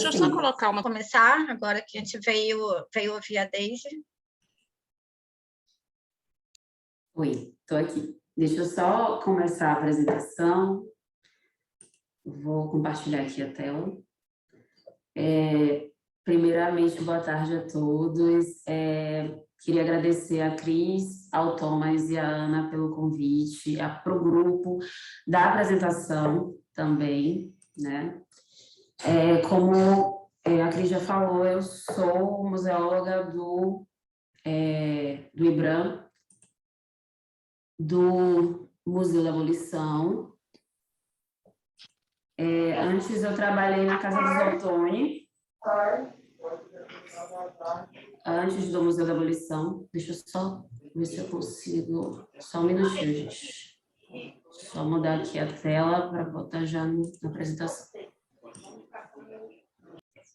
Deixa eu só colocar uma começar, agora que a gente veio ouvir a Deise. Oi, estou aqui. Deixa eu só começar a apresentação. Vou compartilhar aqui a tela. Primeiramente, boa tarde a todos. Queria agradecer a Cris, ao Thomas e a Ana pelo convite, para o grupo da apresentação também, né? Como a Cris já falou, eu sou museóloga do IBRAM, do Museu da Abolição. Antes eu trabalhei na Casa dos Ottoni, antes do Museu da Abolição. Deixa eu só ver se eu consigo, só um minutinho, gente. Só mudar aqui a tela para botar já na apresentação.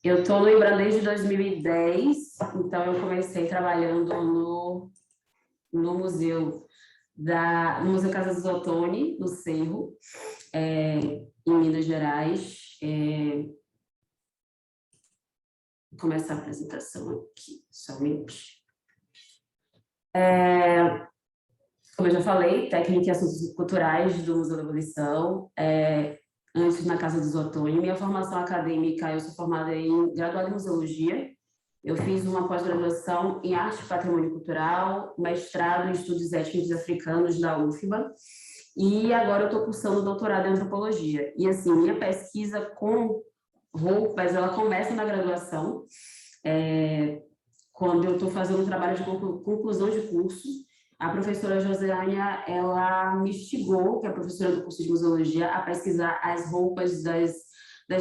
Eu estou no IBRAM desde 2010, então eu comecei trabalhando no Museu Casa dos Ottoni, no Cerro, em Minas Gerais. Vou começar a apresentação aqui, somente. Como eu já falei, técnica em assuntos culturais do Museu da Abolição, antes na Casa dos Ottoni. Minha formação acadêmica, eu sou formada em graduada em Museologia. Eu fiz uma pós-graduação em Arte e Patrimônio Cultural, mestrado em Estudos Étnicos Africanos da UFBA, e agora eu estou cursando doutorado em Antropologia. E, assim, minha pesquisa com roupas, ela começa na graduação, quando eu estou fazendo um trabalho de conclusão de curso. A professora Josiânia, ela me instigou, que é a professora do curso de Museologia, a pesquisar as roupas das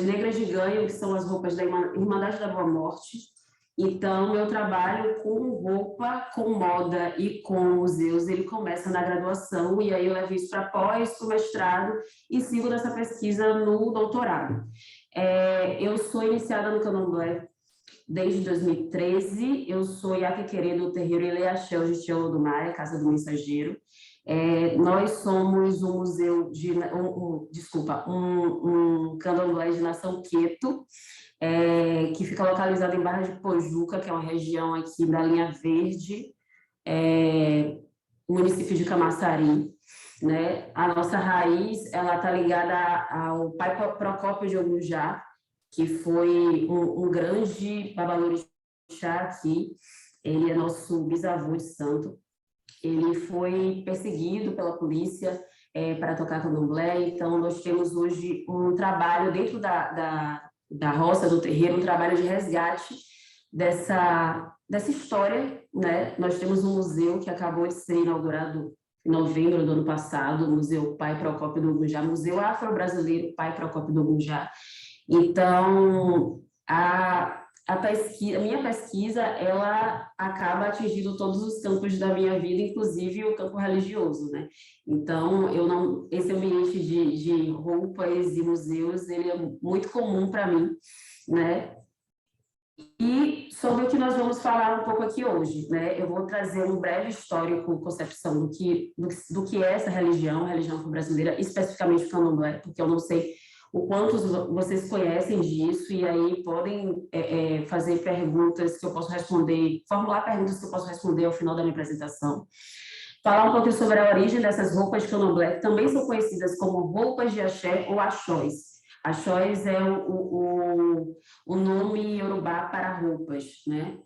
negras de ganho, que são as roupas da Irmandade da Boa Morte. Então, meu trabalho com roupa, com moda e com museus, ele começa na graduação, e aí eu levo isso para pós, para o mestrado, e sigo nessa pesquisa no doutorado. Eu sou iniciada no Candomblé desde 2013, eu sou Iaquequerê do terreiro Ileaxé, o Jitiolo do Maia, Casa do Mensageiro. Nós somos um museu um candomblé de nação Queto, que fica localizado em Barra de Pojuca, que é uma região aqui da linha verde, município de Camaçari, né? A nossa raiz, ela está ligada ao pai Procópio de Ogunjá, que foi um grande babalorixá aqui. Ele é nosso bisavô de santo. Ele foi perseguido pela polícia para tocar candomblé. Então, nós temos hoje um trabalho dentro da roça, do terreiro, um trabalho de resgate dessa história, né? Nós temos um museu que acabou de ser inaugurado em novembro do ano passado, o Museu Pai Procópio do Ogunjá, Museu Afro-Brasileiro Pai Procópio do Ogunjá. Então, a minha pesquisa, ela acaba atingindo todos os campos da minha vida, inclusive o campo religioso, né? Então, esse ambiente de roupas e museus, ele é muito comum para mim, né? E sobre o que nós vamos falar um pouco aqui hoje, né? Eu vou trazer um breve histórico, concepção do que é essa religião afro-brasileira, especificamente o candomblé, porque eu não sei o quanto vocês conhecem disso, e aí podem fazer perguntas que eu posso responder, formular perguntas que eu posso responder ao final da minha apresentação. Falar um pouco sobre a origem dessas roupas de candomblé, que também são conhecidas como roupas de axé ou axóis. Axóis é o nome iorubá para roupas, né?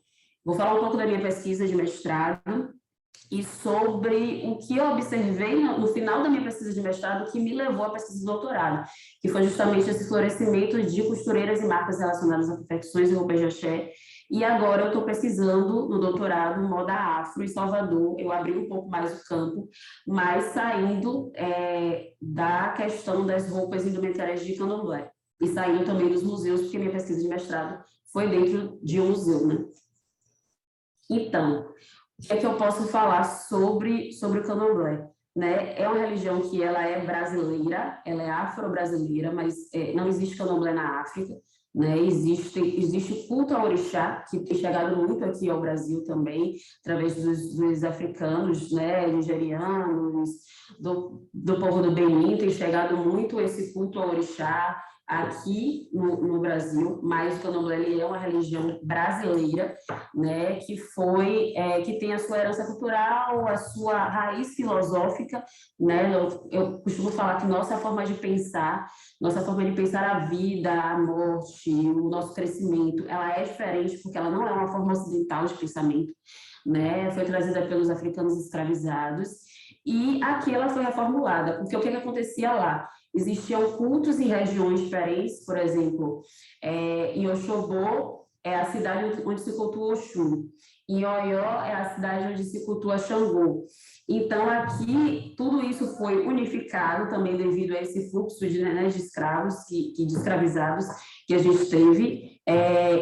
Vou falar um pouco da minha pesquisa de mestrado e sobre o que eu observei no final da minha pesquisa de mestrado que me levou à pesquisa de doutorado, que foi justamente esse florescimento de costureiras e marcas relacionadas a confecções e roupas de axé. E agora eu estou pesquisando no doutorado moda afro em Salvador. Eu abri um pouco mais o campo, mas saindo da questão das roupas e indumentárias de candomblé, e saindo também dos museus, porque minha pesquisa de mestrado foi dentro de um museu, né? Então, o que é que eu posso falar sobre o candomblé? Né? É uma religião que ela é brasileira, ela é afro-brasileira, mas não existe candomblé na África, né? Existe culto ao orixá, que tem chegado muito aqui ao Brasil também, através dos africanos, né? Nigerianos, do povo do Benin, tem chegado muito esse culto ao orixá, aqui no Brasil, mas o candomblé ele é uma religião brasileira, né, que tem a sua herança cultural, a sua raiz filosófica, né? Eu costumo falar que nossa forma de pensar a vida, a morte, o nosso crescimento, ela é diferente porque ela não é uma forma ocidental de pensamento, né? Foi trazida pelos africanos escravizados e aqui ela foi reformulada, porque o que acontecia lá? Existiam cultos em regiões diferentes, por exemplo, em Oxobô é a cidade onde se cultua Oxum, em Oió é a cidade onde se cultua Xangô. Então, aqui, tudo isso foi unificado também devido a esse fluxo de escravos, de escravizados que a gente teve,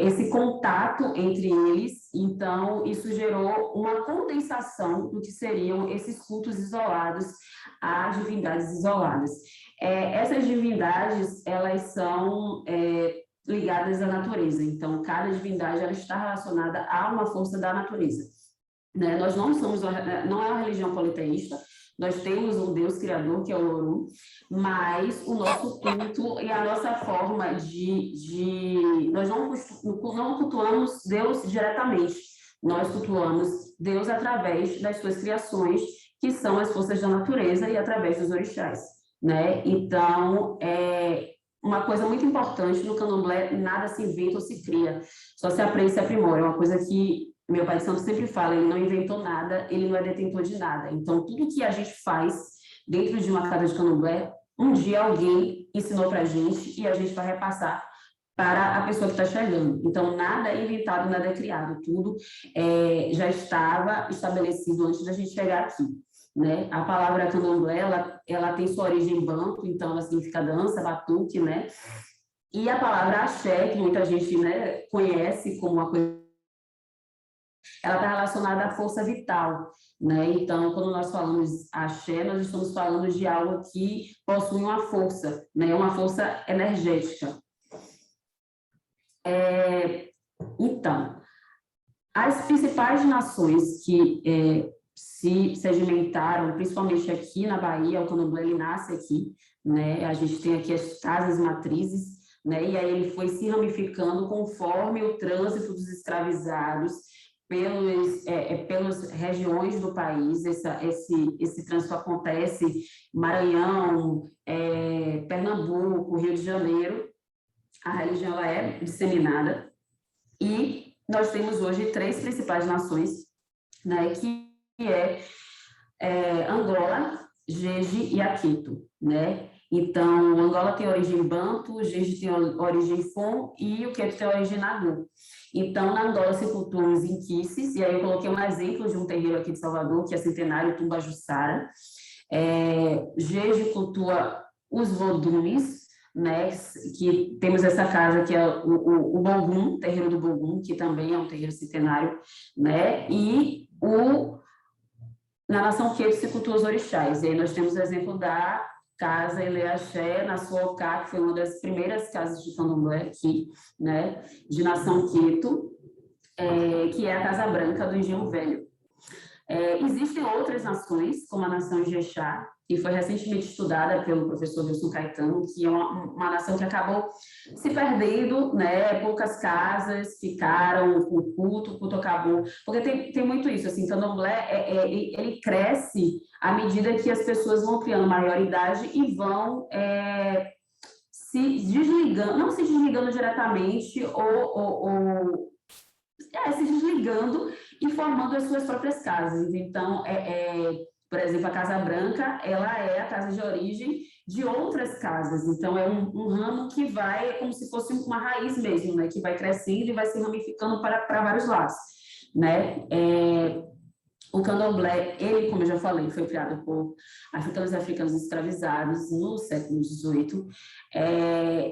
esse contato entre eles. Então, isso gerou uma condensação do que seriam esses cultos isolados a divindades isoladas. Essas divindades, elas são ligadas à natureza. Então, cada divindade ela está relacionada a uma força da natureza. Né? Nós não é uma religião politeísta, nós temos um Deus criador, que é o Loru, mas o nosso culto e a nossa forma nós não cultuamos Deus diretamente, nós cultuamos Deus através das suas criações, que são as forças da natureza, e através dos orixás. Né? Então, uma coisa muito importante no candomblé, nada se inventa ou se cria, só se aprende e se aprimora. É uma coisa que meu pai de santo sempre fala, ele não inventou nada, ele não é detentor de nada. Então, tudo que a gente faz dentro de uma casa de candomblé, um dia alguém ensinou para a gente e a gente vai repassar para a pessoa que está chegando. Então, nada é inventado, nada é criado, tudo já estava estabelecido antes da gente chegar aqui. Né? A palavra candomblé, ela tem sua origem banto, então ela significa dança, batuque, né? E a palavra axé, que muita gente, né, conhece como uma coisa, ela está relacionada à força vital, né? Então, quando nós falamos axé, nós estamos falando de algo que possui uma força, né? Uma força energética. Então, as principais nações que se sedimentaram, principalmente aqui na Bahia, o candomblé ele nasce aqui, né? A gente tem aqui as casas matrizes, né? E aí ele foi se ramificando conforme o trânsito dos escravizados pelas regiões do país. Esse trânsito acontece em Maranhão, Pernambuco, Rio de Janeiro. A religião ela é disseminada e nós temos hoje 3 principais nações, né? Que Angola, Jeje e Aquito, né? Então, Angola tem origem Banto, Jeje tem origem Fon e o Queto tem origem Nagu. Então, na Angola se cultuam os inquices, e aí eu coloquei um exemplo de um terreiro aqui de Salvador, que é Centenário Tumbajussara. Jeje cultua os vodumes, né? Que temos essa casa que é o Bogum, terreiro do Bogum, que também é um terreiro centenário, né? E na nação Queto se cultua os orixás. E aí nós temos o exemplo da casa Eleaxé, na sua Ocá, que foi uma das primeiras casas de candomblé aqui, né, de nação Queto, que é a Casa Branca do Engenho Velho. Existem outras nações, como a nação Ijexá, que foi recentemente estudada pelo professor Wilson Caetano, que é uma nação que acabou se perdendo, né? Poucas casas ficaram com o culto acabou. Porque tem muito isso, assim, candomblé, ele cresce à medida que as pessoas vão criando maioridade e vão se desligando, não se desligando diretamente, se desligando e formando as suas próprias casas. Então, por exemplo, a Casa Branca, ela é a casa de origem de outras casas. Então, é um ramo que vai, como se fosse uma raiz mesmo, né? Que vai crescendo e vai se ramificando para vários lados, né? O candomblé, ele, como eu já falei, foi criado por africanos escravizados no século XVIII.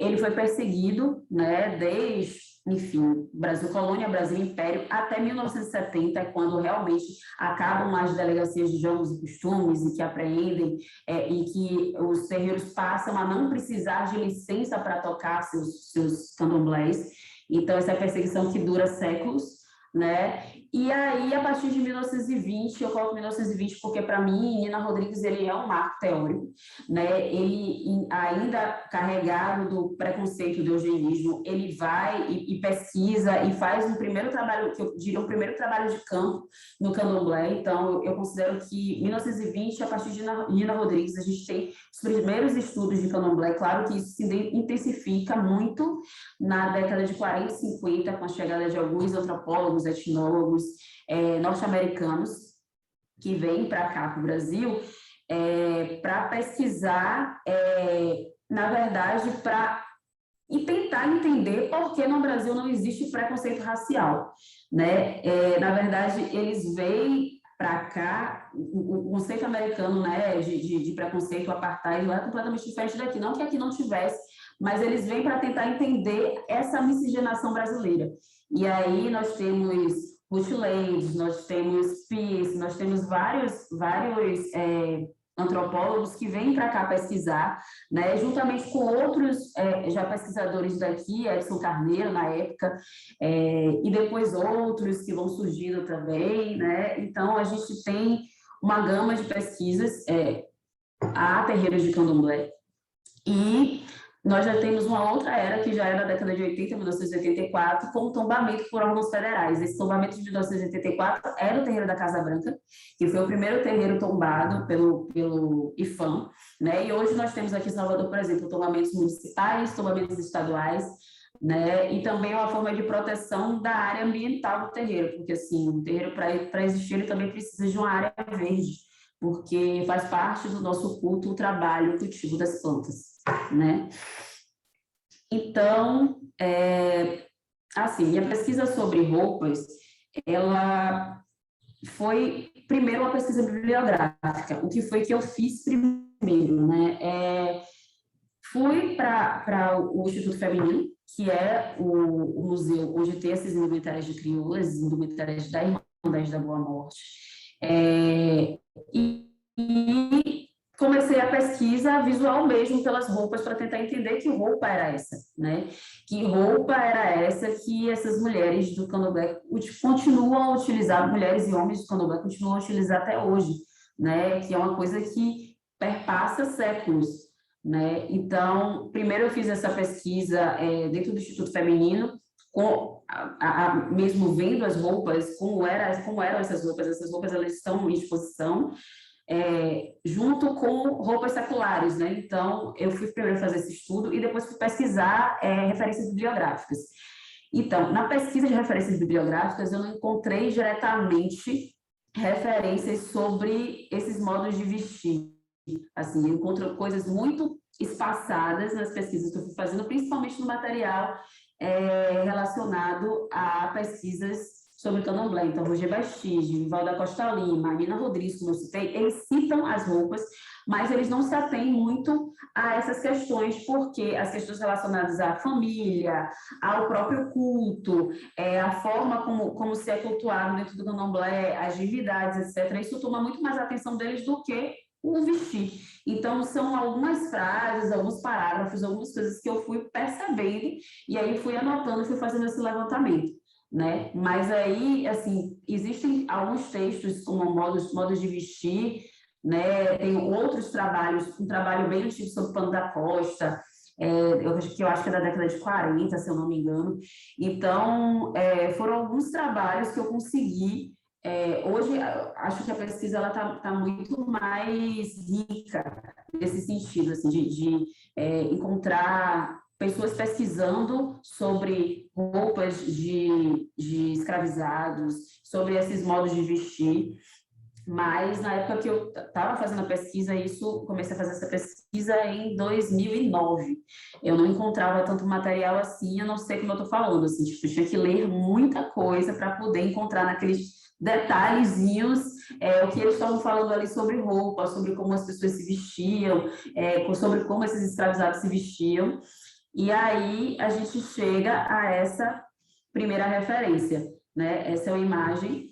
Ele foi perseguido, né, desde, enfim, Brasil Colônia, Brasil Império, até 1970, quando realmente acabam as delegacias de jogos e costumes e que apreendem e que os terreiros passam a não precisar de licença para tocar seus candomblés. Então, essa é a perseguição que dura séculos, né? E aí, a partir de 1920, eu coloco 1920 porque, para mim, Nina Rodrigues ele é um marco teórico, né? Ele, ainda carregado do preconceito do eugenismo, ele vai e pesquisa e faz um primeiro trabalho, que eu diria um primeiro trabalho de campo no candomblé. Então, eu considero que 1920, a partir de Nina Rodrigues, a gente tem os primeiros estudos de candomblé. Claro que isso se intensifica muito na década de 40 e 50, com a chegada de alguns antropólogos, etnólogos, norte-americanos, que vêm para cá, para o Brasil, para pesquisar, na verdade, e tentar entender por que no Brasil não existe preconceito racial, né? Na verdade, eles vêm para cá, o conceito americano, né, de preconceito, apartheid, lá é completamente diferente daqui. Não que aqui não tivesse, mas eles vêm para tentar entender essa miscigenação brasileira. E aí nós temos Ruth Landes, nós temos Pierce, nós temos vários antropólogos que vêm para cá pesquisar, né, juntamente com outros já pesquisadores daqui, Edson Carneiro, na época, e depois outros que vão surgindo também, né? Então, a gente tem uma gama de pesquisas, há terreiros de candomblé, e nós já temos uma outra era, que já é da década de 80, 1984, com o tombamento por órgãos federais. Esse tombamento de 1984 é do terreiro da Casa Branca, que foi o primeiro terreiro tombado pelo IFAM, né? E hoje nós temos aqui em Salvador, por exemplo, tombamentos municipais, tombamentos estaduais, né? E também uma forma de proteção da área ambiental do terreiro, porque, assim, o terreiro, para existir, ele também precisa de uma área verde, porque faz parte do nosso culto o trabalho, o cultivo das plantas, né? Então, assim, a pesquisa sobre roupas, ela foi, primeiro, uma pesquisa bibliográfica. O que foi que eu fiz primeiro, né? Fui para o Instituto Feminino, que é o museu onde tem esses indumentários de crioulas, indumentários da Irmandade da Boa Morte. E comecei a pesquisa visual mesmo pelas roupas, para tentar entender que roupa era essa, né? Que roupa era essa que essas mulheres do candomblé continuam a utilizar, mulheres e homens do candomblé continuam a utilizar até hoje, né? Que é uma coisa que perpassa séculos, né? Então, primeiro eu fiz essa pesquisa dentro do Instituto Feminino, mesmo vendo as roupas, como eram essas roupas elas estão em exposição, junto com roupas seculares, né? Então, eu fui primeiro fazer esse estudo e depois fui pesquisar referências bibliográficas. Então, na pesquisa de referências bibliográficas, eu não encontrei diretamente referências sobre esses modos de vestir. Assim, eu encontro coisas muito espaçadas nas pesquisas que eu fui fazendo, principalmente no material relacionado a pesquisas sobre candomblé. Então, Roger Bastige, Vivaldo da Costa Lima, Nina Rodrigues, como eu citei, eles citam as roupas, mas eles não se atêm muito a essas questões, porque as questões relacionadas à família, ao próprio culto, a forma como se é cultuado dentro do candomblé, as divindades, etc., isso toma muito mais atenção deles do que o vestir. Então, são algumas frases, alguns parágrafos, algumas coisas que eu fui percebendo, e aí fui anotando, fui fazendo esse levantamento, né? Mas aí, assim, existem alguns textos como modos de vestir, né? Tem outros trabalhos, um trabalho bem antigo sobre o pano da costa, eu acho que é da década de 40, se eu não me engano. Então, foram alguns trabalhos que eu consegui. Hoje, acho que a pesquisa ela tá muito mais rica nesse sentido, assim, de encontrar pessoas pesquisando sobre roupas de escravizados, sobre esses modos de vestir. Mas, na época que eu estava fazendo a pesquisa, comecei a fazer essa pesquisa em 2009. Eu não encontrava tanto material assim, eu não sei como eu estou falando, assim, tipo, eu tinha que ler muita coisa para poder encontrar naqueles detalhezinhos o que eles estavam falando ali sobre roupa, sobre como as pessoas se vestiam, sobre como esses escravizados se vestiam. E aí a gente chega a essa primeira referência, né? Essa é uma imagem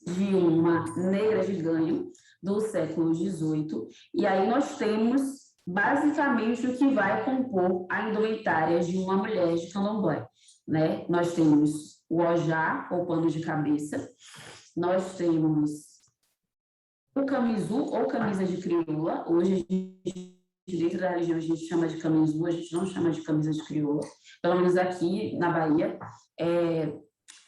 de uma negra de ganho do século XVIII, e aí nós temos basicamente o que vai compor a indumentária de uma mulher de candomblé, né? Nós temos o ojá, ou pano de cabeça. Nós temos o camisu, ou camisa de crioula. Hoje, dentro da religião, a gente chama de camisu, a gente não chama de camisa de crioula. Pelo menos aqui na Bahia,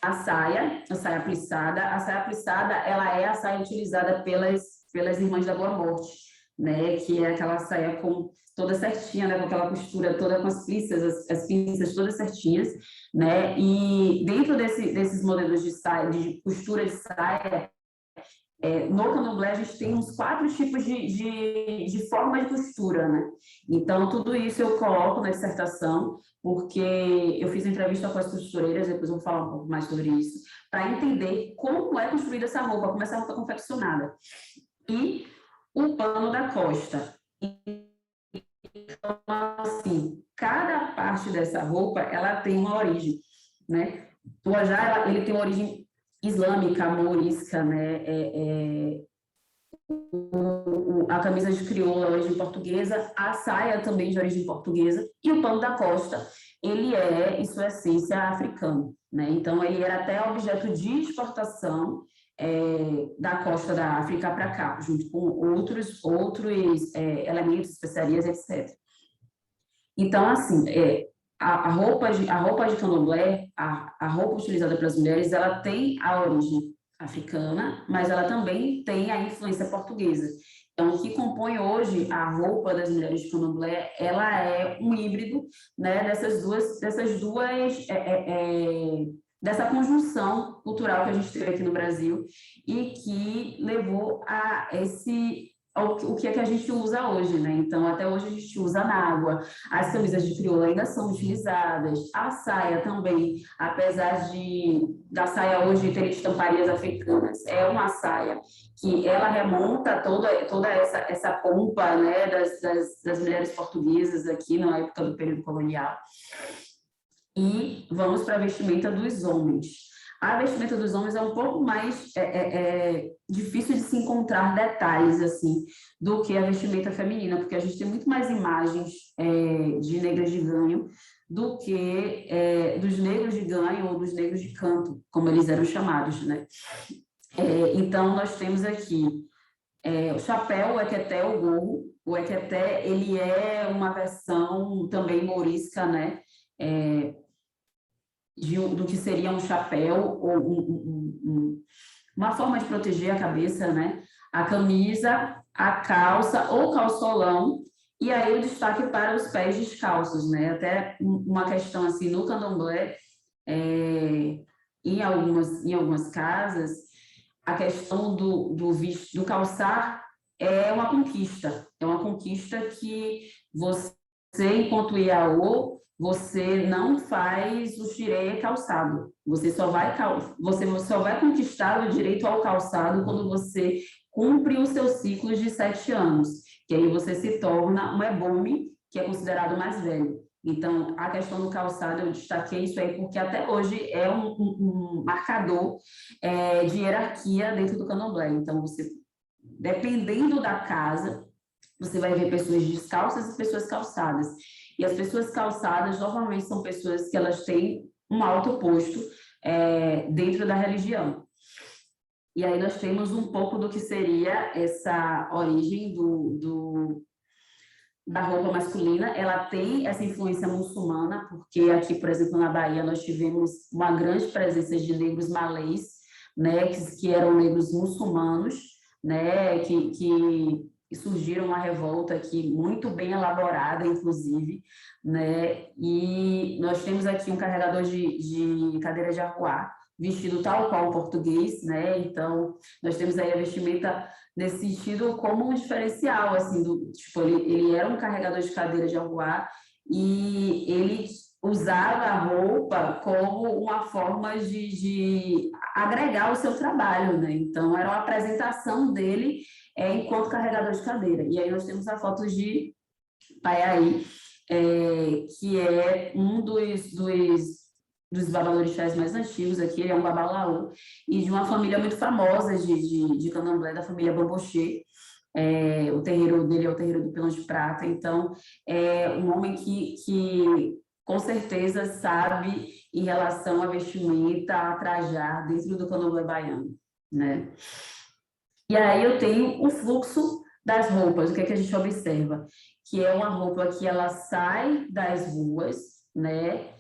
a saia plissada. A saia plissada, ela é a saia utilizada pelas Irmãs da Boa Morte, né? Que é aquela saia com toda certinha, né? Com aquela costura toda com as pinças todas certinhas, né? E dentro desses modelos de saia, de costura de saia, no candomblé, a gente tem uns 4 tipos de forma de costura, né? Então, tudo isso eu coloco na dissertação, porque eu fiz entrevista com as costureiras, depois eu vou falar um pouco mais sobre isso, para entender como é construída essa roupa, como essa roupa é confeccionada. E o pano da costa. Então, assim, cada parte dessa roupa, ela tem uma origem, né? O ojá, ele tem uma origem islâmica, morisca, né? A camisa de crioula, origem portuguesa, a saia também de origem portuguesa, e o pano da costa, ele é, em sua essência, africano, né? Então, ele era até objeto de exportação da costa da África para cá, junto com outros elementos, especiarias, etc. Então, assim, a roupa de candomblé, a roupa utilizada pelas mulheres, ela tem a origem africana, mas ela também tem a influência portuguesa. Então, o que compõe hoje a roupa das mulheres de candomblé, ela é um híbrido, né, dessa conjunção cultural que a gente teve aqui no Brasil e que levou a o que é que a gente usa hoje, né? Então, até hoje a gente usa nágua, as camisas de crioula ainda são utilizadas, a saia também, apesar da saia hoje ter estamparias africanas, é uma saia que ela remonta toda essa pompa, né, das mulheres portuguesas aqui na época do período colonial. E vamos para a vestimenta dos homens. A vestimenta dos homens é um pouco mais difícil de se encontrar detalhes assim do que a vestimenta feminina, porque a gente tem muito mais imagens de negras de ganho do que dos negros de ganho ou dos negros de canto, como eles eram chamados, né? Então, nós temos aqui o chapéu, o equeté, o gorro. O equeté, ele é uma versão também morisca, né? Do que seria um chapéu ou uma forma de proteger a cabeça, né? A camisa, a calça ou calçolão, e aí o destaque para os pés descalços, né? Até uma questão assim, no candomblé, em algumas casas, a questão do calçar é uma conquista que você, enquanto Iaô, você não faz o xirê calçado. Você só vai conquistar o direito ao calçado quando você cumpre os seus ciclos de 7 anos, que aí você se torna um ebome, que é considerado mais velho. Então, a questão do calçado, eu destaquei isso aí porque até hoje é um marcador de hierarquia dentro do candomblé. Então, você, dependendo da casa, você vai ver pessoas descalças e pessoas calçadas. E as pessoas calçadas, normalmente, são pessoas que elas têm um alto posto dentro da religião. E aí nós temos um pouco do que seria essa origem da roupa masculina. Ela tem essa influência muçulmana, porque aqui, por exemplo, na Bahia, nós tivemos uma grande presença de negros malês, né, que eram negros muçulmanos, né, que surgiram uma revolta aqui muito bem elaborada, inclusive, né, e nós temos aqui um carregador de cadeira de arruá, vestido tal qual o português, né, então nós temos aí a vestimenta nesse sentido como um diferencial, assim, tipo, ele era um carregador de cadeira de arruá e ele usava a roupa como uma forma de agregar o seu trabalho, né, então era uma apresentação dele enquanto carregador de cadeira. E aí nós temos a foto de Paiaí, que é um dos babalorixás mais antigos aqui, ele é um babalaô, e de uma família muito famosa de candomblé, da família Bambochê. O terreiro dele é o terreiro do Pilão de Prata. Então, é um homem que com certeza sabe em relação à vestimenta, a trajar dentro do candomblé baiano, né? E aí eu tenho o fluxo das roupas, o que é que a gente observa? Que é uma roupa que ela sai das ruas, né?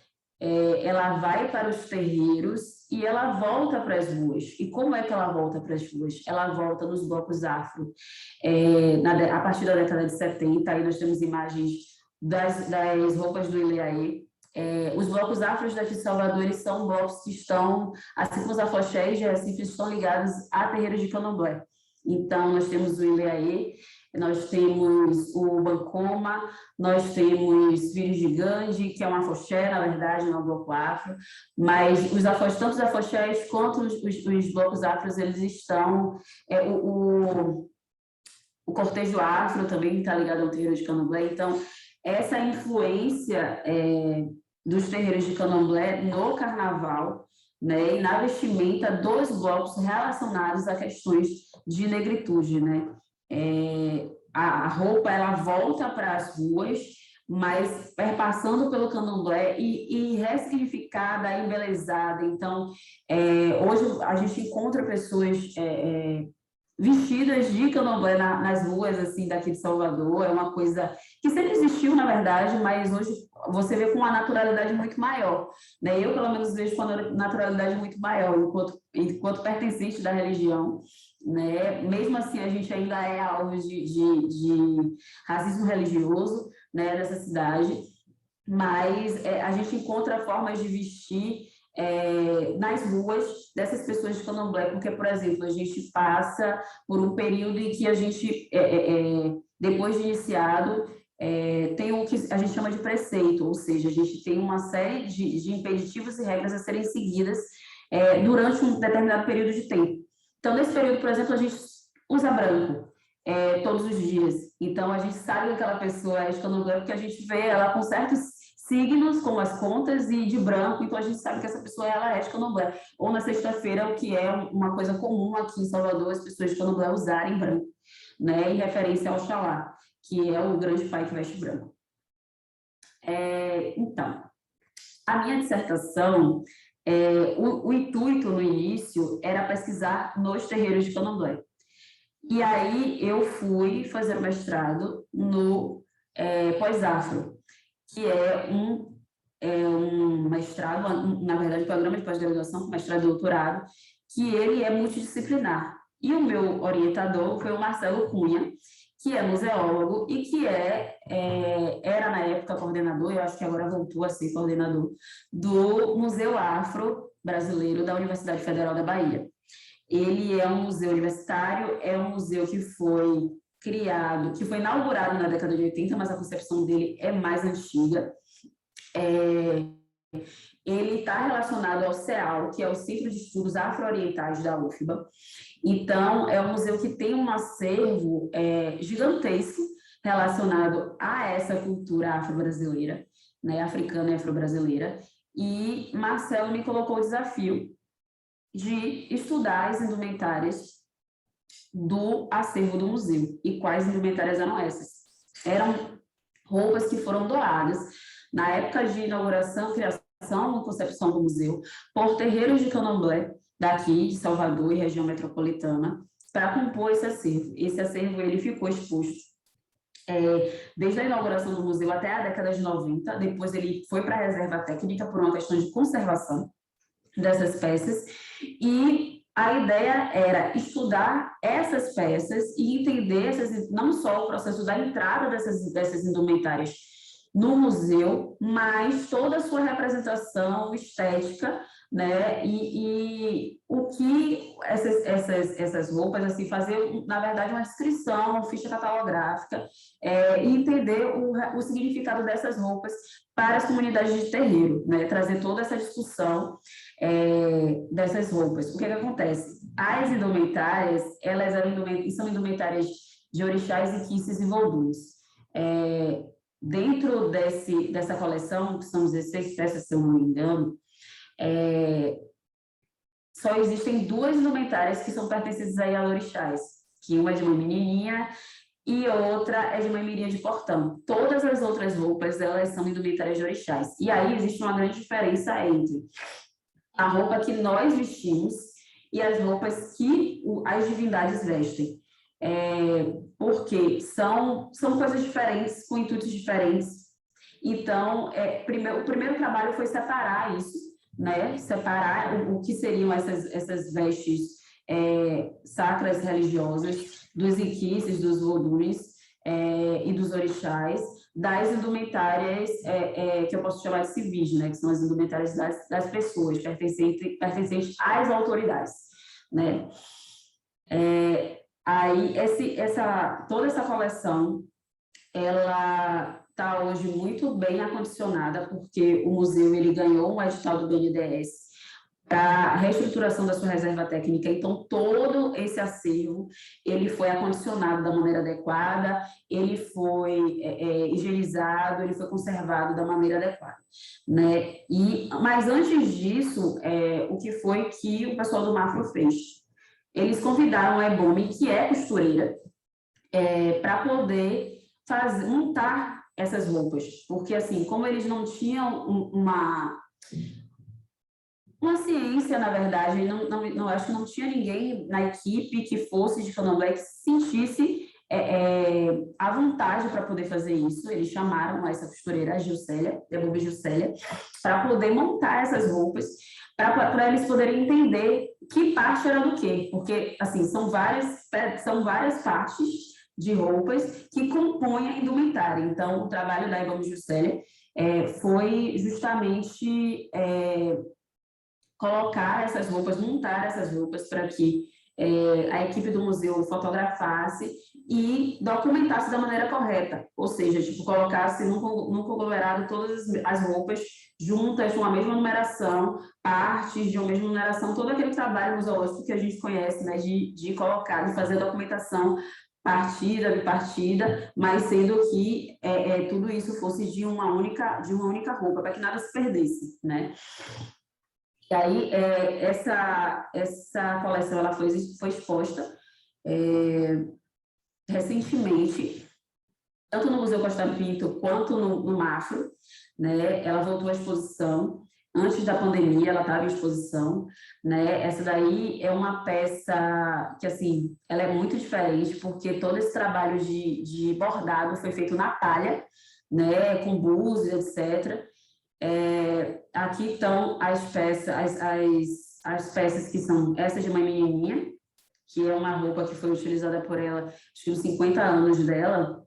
Ela vai para os terreiros e ela volta para as ruas. E como é que ela volta para as ruas? Ela volta nos blocos afro. A partir da década de 70, aí nós temos imagens das roupas do Ileaê. Os blocos afros daqui de Salvador, eles são blocos que estão, assim como os afoxés de Recife, estão ligados a terreiros de candomblé. Então, nós temos o Ileaê, nós temos o Bancoma, nós temos Filhos de Gandhi, que é um afoxé, na verdade, não é um bloco afro, mas tanto os afoxés quanto os blocos afros, eles estão... o cortejo afro também está ligado ao terreiro de candomblé, então, essa influência dos terreiros de candomblé no carnaval, né, e na vestimenta dos blocos relacionados a questões de negritude, né? A roupa ela volta para as ruas, mas perpassando pelo candomblé e ressignificada, embelezada. Então, hoje a gente encontra pessoas vestidas de candomblé nas ruas assim daqui de Salvador. É uma coisa que sempre existiu, na verdade, mas hoje você vê com uma naturalidade muito maior, né? Eu, pelo menos, vejo com uma naturalidade muito maior, enquanto pertencente da religião, né? Mesmo assim, a gente ainda é alvo de racismo religioso, né, nessa cidade, mas a gente encontra formas de vestir nas ruas dessas pessoas de candomblé, porque, por exemplo, a gente passa por um período em que a gente, depois de iniciado, tem o que a gente chama de preceito, ou seja, a gente tem uma série de impeditivos e regras a serem seguidas durante um determinado período de tempo. Então, nesse período, por exemplo, a gente usa branco todos os dias. Então, a gente sabe que aquela pessoa é de candomblé porque a gente vê ela com certos signos, como as contas, e de branco, então a gente sabe que essa pessoa ela é de candomblé. Ou na sexta-feira, o que é uma coisa comum aqui em Salvador, as pessoas de candomblé usarem branco, né, em referência ao Oxalá, que é o grande pai que veste branco. Então, a minha dissertação, o intuito no início era pesquisar nos terreiros de candomblé. E aí eu fui fazer o mestrado no pós-afro, que é um mestrado, na verdade, programa de pós-graduação, mestrado e doutorado, que ele é multidisciplinar. E o meu orientador foi o Marcelo Cunha, que é museólogo e que era, na época, coordenador, eu acho que agora voltou a ser coordenador, do Museu Afro Brasileiro da Universidade Federal da Bahia. Ele é um museu universitário, é um museu que foi criado, que foi inaugurado na década de 80, mas a concepção dele é mais antiga. Ele está relacionado ao CEAL, que é o Centro de Estudos Afro-Orientais da UFBA. Então, é um museu que tem um acervo gigantesco relacionado a essa cultura afro-brasileira, né, africana e afro-brasileira. E Marcelo me colocou o desafio de estudar as indumentárias do acervo do museu. E quais indumentárias eram essas? Eram roupas que foram doadas na época de inauguração, criação e concepção do museu por terreiros de candomblé daqui de Salvador e região metropolitana para compor esse acervo. Esse acervo ele ficou exposto desde a inauguração do museu até a década de 90, depois ele foi para a reserva técnica por uma questão de conservação dessas peças, e a ideia era estudar essas peças e entender não só o processo da entrada dessas indumentárias no museu, mas toda a sua representação estética, né? E o que essas roupas, assim, fazer, na verdade, uma descrição, uma ficha catalográfica, e entender o significado dessas roupas para as comunidades de terreiro, né? Trazer toda essa discussão dessas roupas. O que acontece? As indumentárias, são indumentárias de orixás e quices e volumes. Dentro dessa coleção, que são 16 peças, se eu não me engano, só existem 2 indumentárias que são pertencentes aí a orixás, que uma é de uma menininha e outra é de Mãe Mirim de Portão. Todas as outras roupas, elas são indumentárias de orixás. E aí existe uma grande diferença entre a roupa que nós vestimos e as roupas que as divindades vestem. Porque são coisas diferentes, com intuitos diferentes. Então, o primeiro trabalho foi separar isso, né? Separar o que seriam essas vestes sacras religiosas, dos inquices, dos voduns e dos orixás, das indumentárias que eu posso chamar de civis, né? Que são as indumentárias das pessoas, pertencentes às autoridades, né? Aí, toda essa coleção, ela está hoje muito bem acondicionada, porque o museu ele ganhou um edital do BNDES para a reestruturação da sua reserva técnica. Então, todo esse acervo, ele foi acondicionado da maneira adequada, ele foi higienizado, ele foi conservado da maneira adequada, né? Mas antes disso, o que foi que o pessoal do Mafro fez? Eles convidaram a Ebome, que é costureira, para poder montar essas roupas, porque assim, como eles não tinham uma ciência, na verdade, não acho que não tinha ninguém na equipe que fosse de Candomblé que se sentisse à vontade para poder fazer isso. Eles chamaram essa costureira, a Gilcélia, Ebome Gilcélia, para poder montar essas roupas, para eles poderem entender que parte era do quê, porque assim, são várias partes de roupas que compõem a indumentária. Então, o trabalho da Ebome Gilcélia foi justamente colocar essas roupas, montar essas roupas para que a equipe do museu fotografasse e documentasse da maneira correta, ou seja, tipo, colocasse num conglomerado todas as roupas juntas, com a mesma numeração, partes de uma mesma numeração, todo aquele trabalho museológico que a gente conhece, né, de colocar, de fazer a documentação partida, mas sendo que tudo isso fosse de uma única roupa, para que nada se perdesse, né? E aí, essa coleção ela foi exposta recentemente, tanto no Museu Costa Pinto quanto no Mafro, né? Ela voltou à exposição. Antes da pandemia, ela estava em exposição, né? Essa daí é uma peça que, assim, ela é muito diferente, porque todo esse trabalho de bordado foi feito na palha, né? Com búzios, etc. Aqui estão as peças que são essas de Mãe Menininha, que é uma roupa que foi utilizada por ela, acho que nos 50 anos dela,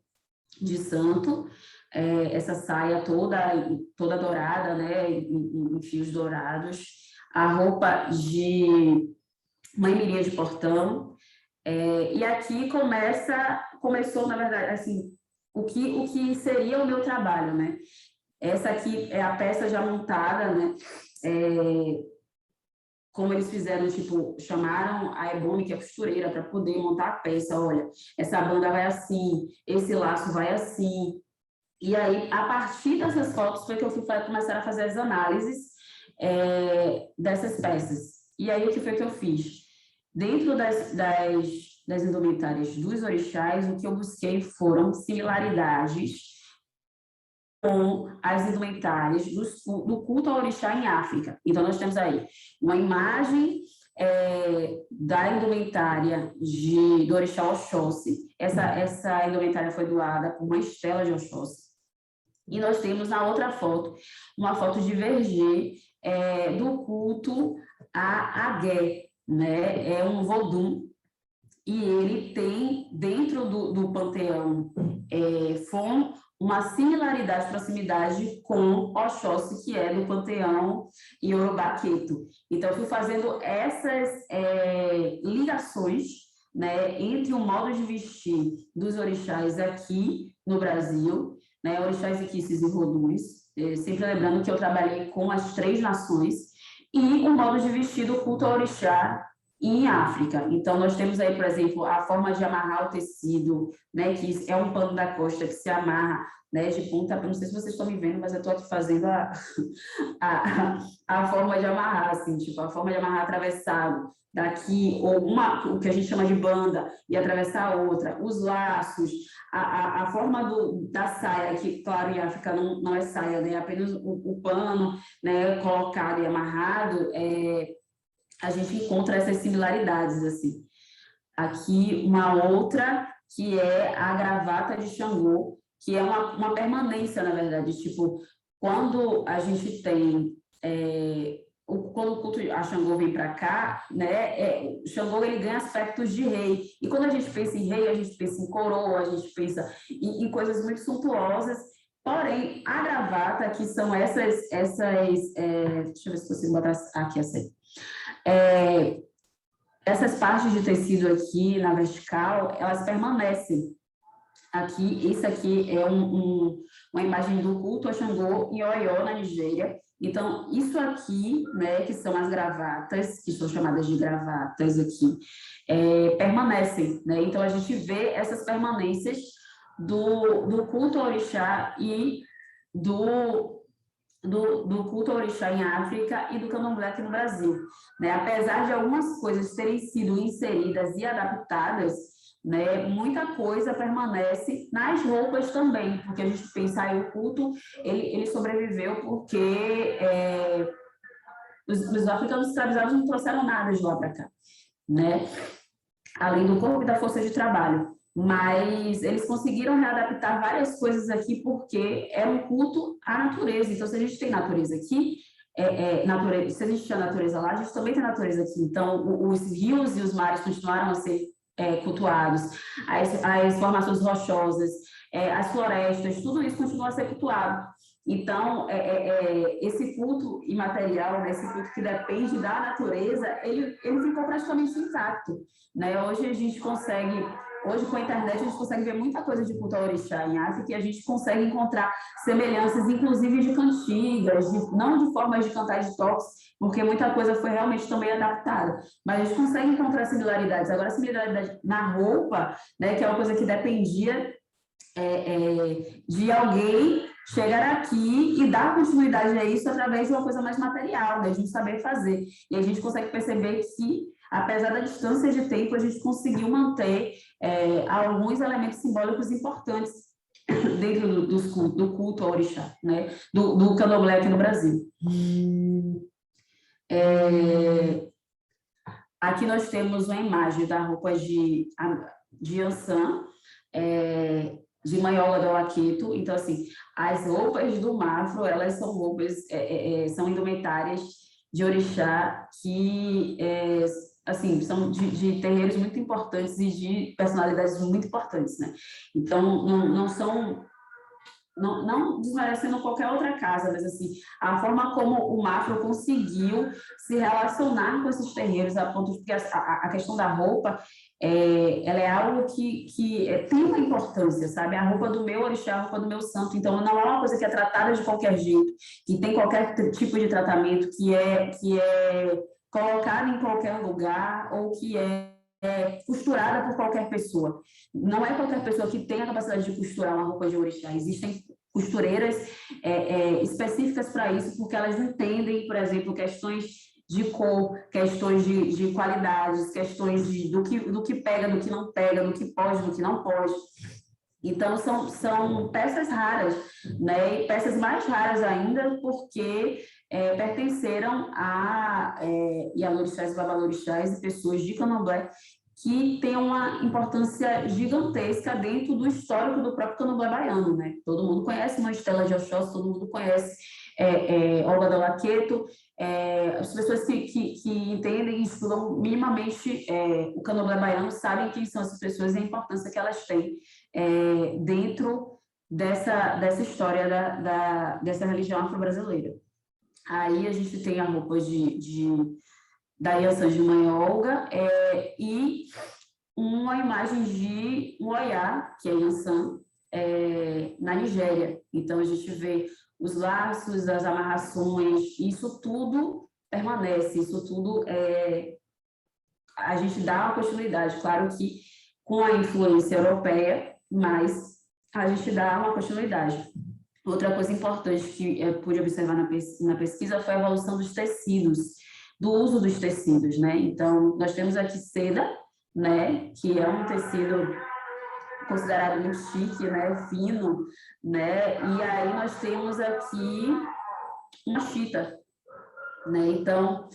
de santo, essa saia toda dourada, né, em fios dourados, a roupa de Mãe Mirim de Portão, e aqui começou, na verdade, assim, o que seria o meu trabalho, né? Essa aqui é a peça já montada, né? Como eles fizeram, tipo, chamaram a Ebome, que é costureira, para poder montar a peça. Olha, essa banda vai assim, esse laço vai assim. E aí, a partir dessas fotos, foi que eu fui começar a fazer as análises dessas peças. E aí, o que foi que eu fiz? Dentro das indumentárias dos orixás, o que eu busquei foram similaridades com as indumentárias do culto ao orixá em África. Então, nós temos aí uma imagem da indumentária do orixá Oxóssi. Essa indumentária foi doada por uma Estela de Oxóssi. E nós temos na outra foto, uma foto de Verger do culto a Agué, né? É um vodum, e ele tem, dentro do panteão Fon, uma similaridade, proximidade com Oxóssi, que é do panteão Yorubá Keto. Então, eu fui fazendo essas ligações, né, entre o modo de vestir dos orixás aqui no Brasil, né, orixás, inquices e voduns, sempre lembrando que eu trabalhei com as 3 nações, e o modo de vestir do culto ao orixá em África. Então, nós temos aí, por exemplo, a forma de amarrar o tecido, né, que é um pano da costa que se amarra, né, de ponta, não sei se vocês estão me vendo, mas eu estou aqui fazendo a forma de amarrar, assim, tipo, a forma de amarrar atravessado, daqui, ou o que a gente chama de banda, e atravessar a outra, os laços, a forma da saia, que, claro, em África não é saia, né? Apenas o pano, né, colocado e amarrado, a gente encontra essas similaridades, assim. Aqui, uma outra, que é a gravata de Xangô, que é uma permanência, na verdade, tipo, quando a gente tem... quando o culto a Xangô vem para cá, né, Xangô ele ganha aspectos de rei. E quando a gente pensa em rei, a gente pensa em coroa, a gente pensa em coisas muito suntuosas. Porém, a gravata, que são essas deixa eu ver se consigo botar aqui essa aí. Essas partes de tecido aqui na vertical, elas permanecem. Aqui, isso aqui é uma imagem do culto a Xangô em Oió, na Nigéria. Então, isso aqui, né, que são as gravatas, que são chamadas de gravatas aqui, permanecem, né? Então, a gente vê essas permanências do culto ao orixá e do culto ao orixá em África e do candomblé aqui no Brasil, né? Apesar de algumas coisas terem sido inseridas e adaptadas, né, muita coisa permanece nas roupas também, porque a gente pensa aí o culto, ele sobreviveu porque os africanos escravizados não trouxeram nada de lá para cá, né? Além do corpo e da força de trabalho. Mas eles conseguiram readaptar várias coisas aqui porque é um culto à natureza. Então, se a gente tem natureza aqui, natureza, se a gente tinha natureza lá, a gente também tem natureza aqui. Então, os rios e os mares continuaram a ser cultuados, as formações rochosas, as florestas, tudo isso continua a ser cultuado. Então, esse culto imaterial, né, esse culto que depende da natureza, ele ficou praticamente intacto, né? Hoje, com a internet, a gente consegue ver muita coisa de culto ao orixá em África e a gente consegue encontrar semelhanças, inclusive de cantigas, não de formas de cantar de toques, porque muita coisa foi realmente também adaptada, mas a gente consegue encontrar similaridades. Agora, a similaridade na roupa, né, que é uma coisa que dependia de alguém chegar aqui e dar continuidade a isso através de uma coisa mais material, né, de um saber fazer. E a gente consegue perceber que, apesar da distância de tempo, a gente conseguiu manter alguns elementos simbólicos importantes dentro do culto ao orixá, né, do candomblé aqui no Brasil. Aqui nós temos uma imagem da roupa de Ançã, de Manhola do Alaqueto. Então, assim, as roupas do Mafro, elas são roupas, são indumentárias de orixá que, assim, são de terreiros muito importantes e de personalidades muito importantes, né? Então, não desmerecendo qualquer outra casa, mas assim, a forma como o Mafro conseguiu se relacionar com esses terreiros, a ponto de que a questão da roupa, ela é algo que tem uma importância, sabe? A roupa do meu orixá, a roupa do meu santo, então não é uma coisa que é tratada de qualquer jeito, que tem qualquer tipo de tratamento, que é colocada em qualquer lugar, ou que é costurada por qualquer pessoa. Não é qualquer pessoa que tem a capacidade de costurar uma roupa de orixá. Existem costureiras específicas para isso, porque elas entendem, por exemplo, questões de cor, questões de qualidades, questões do que pega, do que não pega, do que pode, do que não pode. Então, são peças raras, né? E peças mais raras ainda, porque pertenceram a Ialorixás, Babalorixás e pessoas de Candomblé que têm uma importância gigantesca dentro do histórico do próprio Candomblé baiano, né? Todo mundo conhece Mãe Estela de Oxóssi, todo mundo conhece Olga do Alaqueto, as pessoas que entendem e estudam minimamente o Candomblé baiano sabem quem são essas pessoas e a importância que elas têm dentro dessa história dessa religião afro-brasileira. Aí a gente tem a roupa da Yansan de Mãe Olga e uma imagem de um Oiá, que é Yansan, na Nigéria. Então a gente vê os laços, as amarrações, isso tudo permanece, isso tudo a gente dá uma continuidade, claro que com a influência europeia, mas a gente dá uma continuidade. Outra coisa importante que eu pude observar na pesquisa foi a evolução dos tecidos, do uso dos tecidos, né? Então, nós temos aqui seda, né? Que é um tecido considerado muito chique, né? Fino, né? E aí nós temos aqui uma chita, né? Então,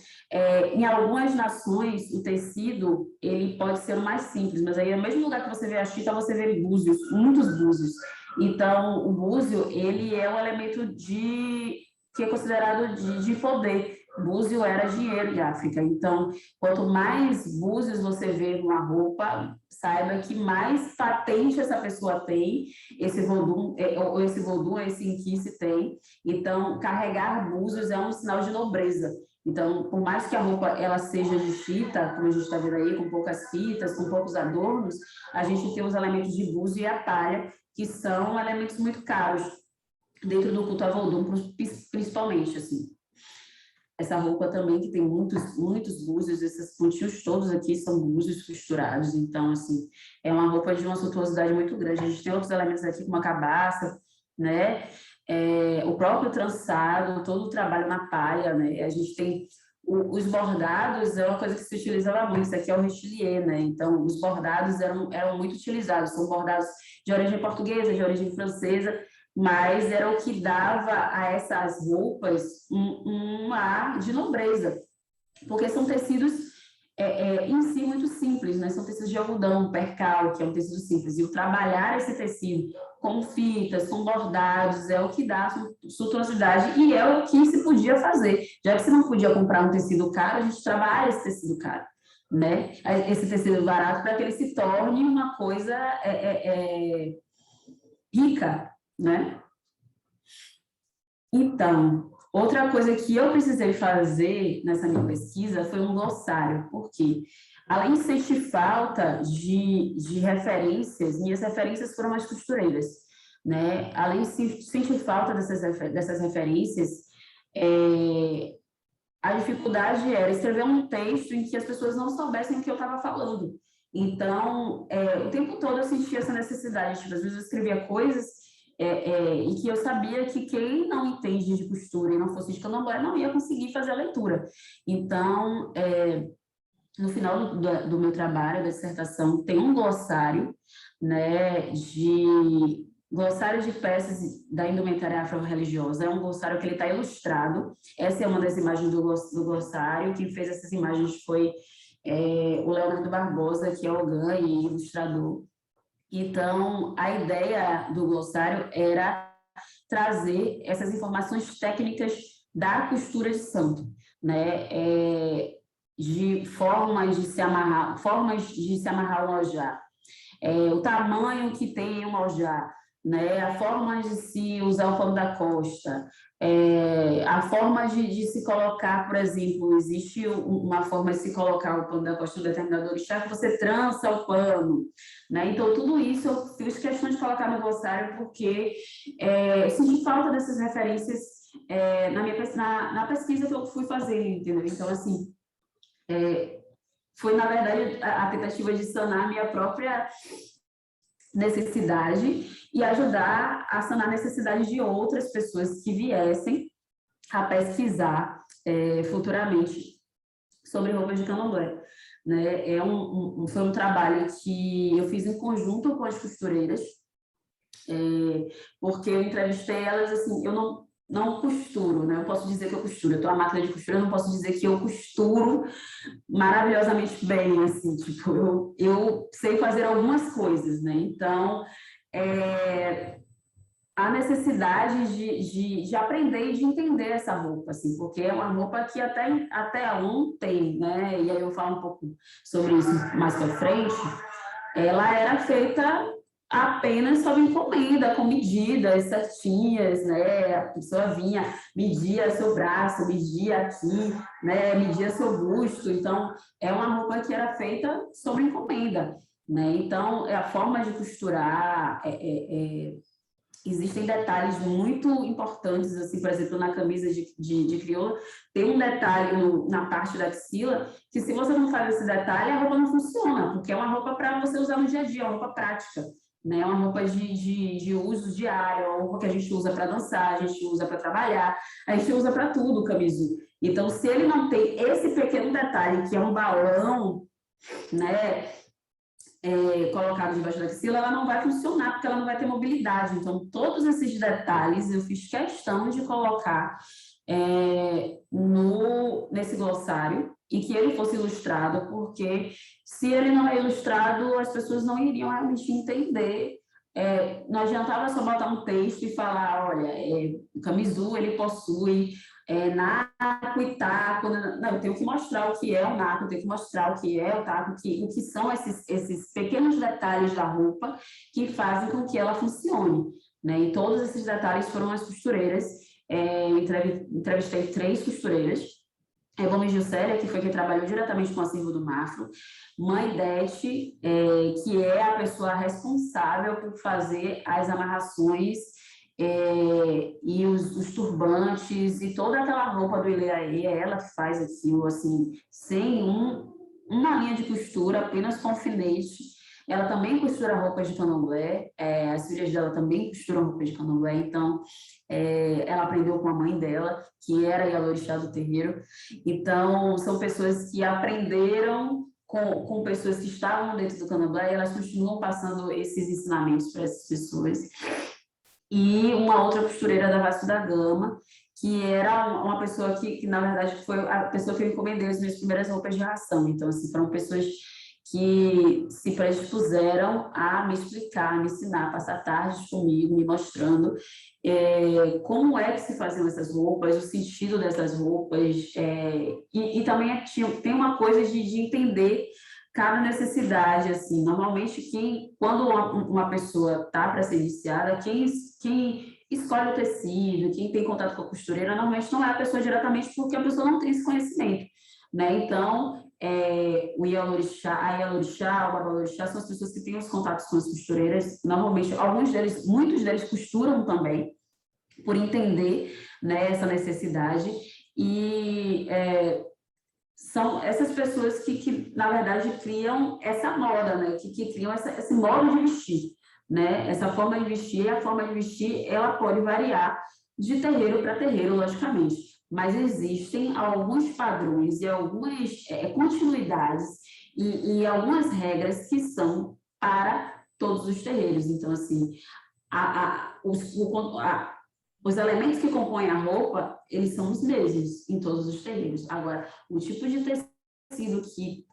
em algumas nações, o tecido, ele pode ser o mais simples, mas aí, no mesmo lugar que você vê a chita, você vê búzios, muitos búzios. Então, o búzio, ele é um elemento que é considerado de poder. Búzio era dinheiro em África. Então, quanto mais búzios você vê numa roupa, saiba que mais patente essa pessoa tem, esse vodum, esse inquice tem. Então, carregar búzios é um sinal de nobreza. Então, por mais que a roupa ela seja de chita, como a gente está vendo aí, com poucas fitas, com poucos adornos, a gente tem os elementos de búzio e a palha, que são elementos muito caros dentro do culto a Vodum, principalmente, assim. Essa roupa também, que tem muitos búzios, esses pontinhos todos aqui são búzios costurados, então, assim, é uma roupa de uma suntuosidade muito grande. A gente tem outros elementos aqui, como a cabaça, né? O próprio trançado, todo o trabalho na palha, né? A gente tem os bordados, é uma coisa que se utilizava muito, isso aqui é o rechelier, né? Então, os bordados eram muito utilizados, são bordados de origem portuguesa, de origem francesa, mas era o que dava a essas roupas um ar de nobreza, porque são tecidos em si muito simples, né? São tecidos de algodão, percal, que é um tecido simples, e o trabalhar esse tecido com fitas, com bordados, é o que dá suntuosidade e é o que se podia fazer. Já que você não podia comprar um tecido caro, a gente trabalha esse tecido caro, né? Esse tecido barato para que ele se torne uma coisa rica, né? Então, outra coisa que eu precisei fazer nessa minha pesquisa foi um glossário, porque além de sentir falta de referências, minhas referências foram as costureiras, né? Além de sentir falta dessas referências, a dificuldade era escrever um texto em que as pessoas não soubessem o que eu estava falando. Então, o tempo todo eu sentia essa necessidade, tipo, às vezes eu escrevia coisas e que eu sabia que quem não entende de costura e não fosse de candomblé não ia conseguir fazer a leitura. Então, no final do meu trabalho, da dissertação, tem um glossário, né, glossário de peças da indumentária afro-religiosa. É um glossário que ele está ilustrado. Essa é uma das imagens do glossário. Quem fez essas imagens foi o Leonardo Barbosa, que é ogã e ilustrador. Então, a ideia do glossário era trazer essas informações técnicas da costura de santo, né? De formas de se amarrar um ojá, o tamanho que tem um ojá, né? A forma de se usar o pano da costa, a forma de se colocar, por exemplo, existe uma forma de se colocar o pano da costa no determinado orixá que você trança o pano, né? Então, tudo isso eu fiz questão de colocar no glossário porque eu senti falta dessas referências na pesquisa que eu fui fazer, entendeu? Então, assim, foi, na verdade, a tentativa de sanar a minha própria necessidade e ajudar a sanar a necessidade de outras pessoas que viessem a pesquisar futuramente sobre roupas de candomblé, né? Foi um trabalho que eu fiz em conjunto com as costureiras, porque eu entrevistei elas, assim, eu não costuro, né? Eu posso dizer que eu costuro, eu tô a máquina de costura, eu não posso dizer que eu costuro maravilhosamente bem, assim, tipo, eu sei fazer algumas coisas, né? Então, a necessidade de aprender e de entender essa roupa, assim, porque é uma roupa que até ontem, né? E aí eu falo um pouco sobre isso mais para frente, ela era feita apenas sob encomenda, com medidas certinhas, né? A pessoa vinha, media seu braço, media aqui, né? Media seu busto. Então, é uma roupa que era feita sob encomenda, né? Então, a forma de costurar, existem detalhes muito importantes, assim, por exemplo, na camisa de crioula, tem um detalhe na parte da axila, que se você não faz esse detalhe, a roupa não funciona, porque é uma roupa para você usar no dia a dia, é uma roupa prática, né? Uma roupa de uso diário, uma roupa que a gente usa para dançar, a gente usa para trabalhar, a gente usa para tudo o camisu. Então, se ele não tem esse pequeno detalhe, que é um balão, né, colocado debaixo da axila, ela não vai funcionar, porque ela não vai ter mobilidade. Então, todos esses detalhes eu fiz questão de colocar nesse glossário, e que ele fosse ilustrado, porque se ele não é ilustrado, as pessoas não iriam realmente entender. Não adiantava só botar um texto e falar, olha, o camisu, ele possui naco e taco. Não, eu tenho que mostrar o que é o naco, eu tenho que mostrar o que é o taco, o que são esses pequenos detalhes da roupa que fazem com que ela funcione, né? E todos esses detalhes foram as costureiras. Entrevistei 3 costureiras, Gomes Juscelia, que foi quem trabalhou diretamente com a Silva do Mafro, Mãe Dete, que é a pessoa responsável por fazer as amarrações e os turbantes e toda aquela roupa do Ileaê, é ela que faz aquilo, assim, sem uma linha de costura, apenas com alfinete. Ela também costura roupas de candomblé, as filhas dela também costuram roupas de candomblé, então ela aprendeu com a mãe dela, que era a Ialorixá do terreiro. Então, são pessoas que aprenderam com pessoas que estavam dentro do candomblé, e elas continuam passando esses ensinamentos para essas pessoas. E uma outra costureira da Vasco da Gama, que era uma pessoa que na verdade, foi a pessoa que eu encomendei as minhas primeiras roupas de ração. Então, assim, foram pessoas que se predispuseram a me explicar, a me ensinar, a passar tardes comigo, me mostrando como é que se faziam essas roupas, o sentido dessas roupas, e também tem uma coisa de entender cada necessidade, assim. Normalmente, quando uma pessoa está para ser iniciada, quem escolhe o tecido, quem tem contato com a costureira, normalmente não é a pessoa diretamente, porque a pessoa não tem esse conhecimento, né? Então, a Ialorixá, o Babalorixá, são as pessoas que têm os contatos com as costureiras. Normalmente, muitos deles costuram também, por entender, né, essa necessidade. E são essas pessoas que na verdade, criam essa moda, né? Que criam esse modo de vestir, né? Essa forma de vestir, a forma de vestir, ela pode variar de terreiro para terreiro, logicamente, mas existem alguns padrões e algumas continuidades e algumas regras que são para todos os terreiros. Então, assim, os elementos que compõem a roupa, eles são os mesmos em todos os terreiros. Agora, o tipo de tecido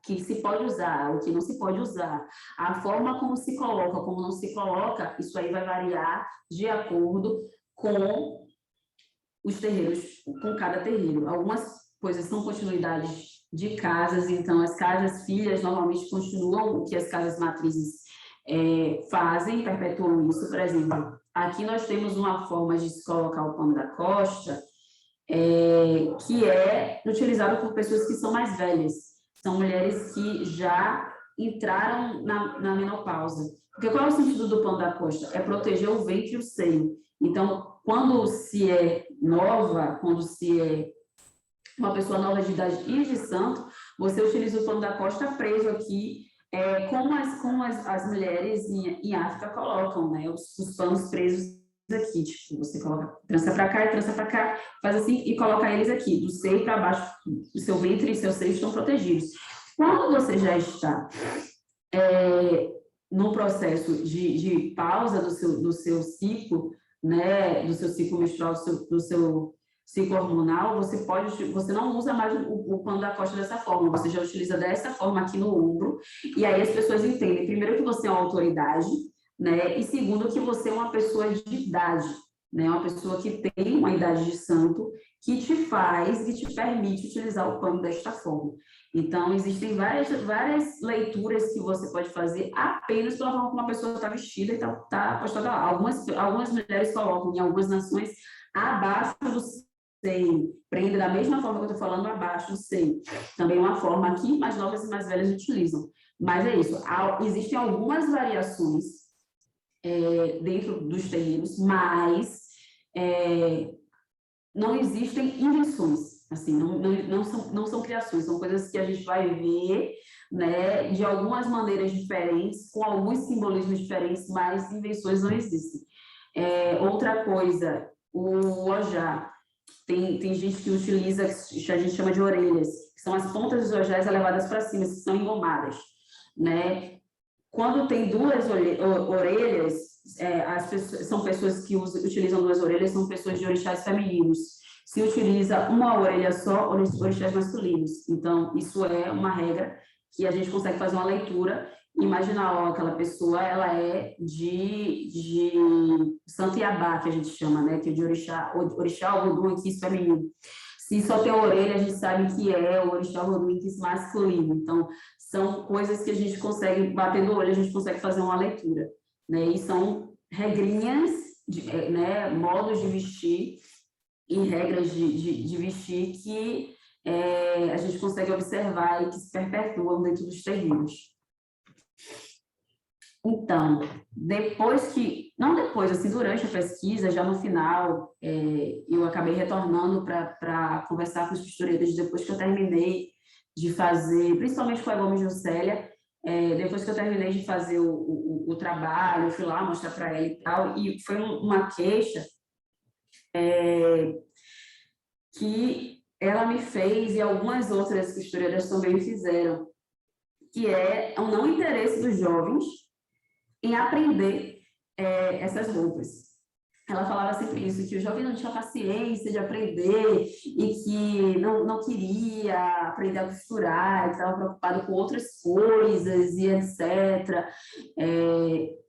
que se pode usar, o que não se pode usar, a forma como se coloca, como não se coloca, isso aí vai variar de acordo com os terreiros, com cada terreiro. Algumas coisas são continuidades de casas, então as casas filhas normalmente continuam o que as casas matrizes fazem, perpetuam isso. Por exemplo, aqui nós temos uma forma de se colocar o pano da costa, que é utilizado por pessoas que são mais velhas, são mulheres que já entraram na menopausa. Porque qual é o sentido do pano da costa? É proteger o ventre e o seio. Então, quando se é nova, quando se é uma pessoa nova de idade e de santo, você utiliza o pano da costa preso aqui, como as mulheres em África colocam, né? Os panos presos aqui, tipo, você coloca trança para cá e trança para cá, faz assim e coloca eles aqui, do seio para baixo, o seu ventre e seu seio estão protegidos. Quando você já está no processo de pausa do seu ciclo, né, do seu ciclo menstrual, do seu ciclo hormonal, você não usa mais o pano da costa dessa forma, você já utiliza dessa forma aqui no ombro, e aí as pessoas entendem, primeiro, que você é uma autoridade, né, e segundo, que você é uma pessoa de idade, né, uma pessoa que tem uma idade de santo, que te permite utilizar o pano desta forma. Então, existem várias leituras que você pode fazer apenas pela forma como uma pessoa está vestida e está postada lá. Algumas mulheres colocam, em algumas nações, abaixo do seio, prende da mesma forma que eu estou falando, abaixo do seio. Também uma forma que mais novas e mais velhas utilizam. Mas é isso, existem algumas variações dentro dos terreiros, mas não existem invenções. Assim, não são criações, são coisas que a gente vai ver, né, de algumas maneiras diferentes, com alguns simbolismos diferentes, mas invenções não existem. Outra coisa, o ojá. Tem gente que utiliza, que a gente chama de orelhas, que são as pontas dos ojás elevadas para cima, que são engomadas, né? Quando tem duas orelhas, são pessoas que utilizam duas orelhas, são pessoas de orixás femininos. Se utiliza uma orelha só, orixás masculinos. Então, isso é uma regra que a gente consegue fazer uma leitura, imaginar, ó, aquela pessoa, ela é de Santo Iabá, que a gente chama, né, que é de orixá Odum Inquis feminino. Se só tem a orelha, a gente sabe que é o orixá Odum Inquis masculino. Então, são coisas que a gente consegue, batendo o olho, a gente consegue fazer uma leitura, né, e são regrinhas, né, modos de vestir e regras de vestir que a gente consegue observar e que se perpetuam dentro dos terreiros. Então, durante a pesquisa, já no final, eu acabei retornando para conversar com os costureiros depois que eu terminei de fazer, principalmente com a Gomes Juscelia, depois que eu terminei de fazer o trabalho, eu fui lá mostrar para ela e tal, e foi uma queixa que ela me fez e algumas outras costureiras também fizeram, que é o não interesse dos jovens em aprender essas roupas. Ela falava sempre isso, que o jovem não tinha paciência de aprender e que não queria aprender a costurar, que estava preocupado com outras coisas e etc.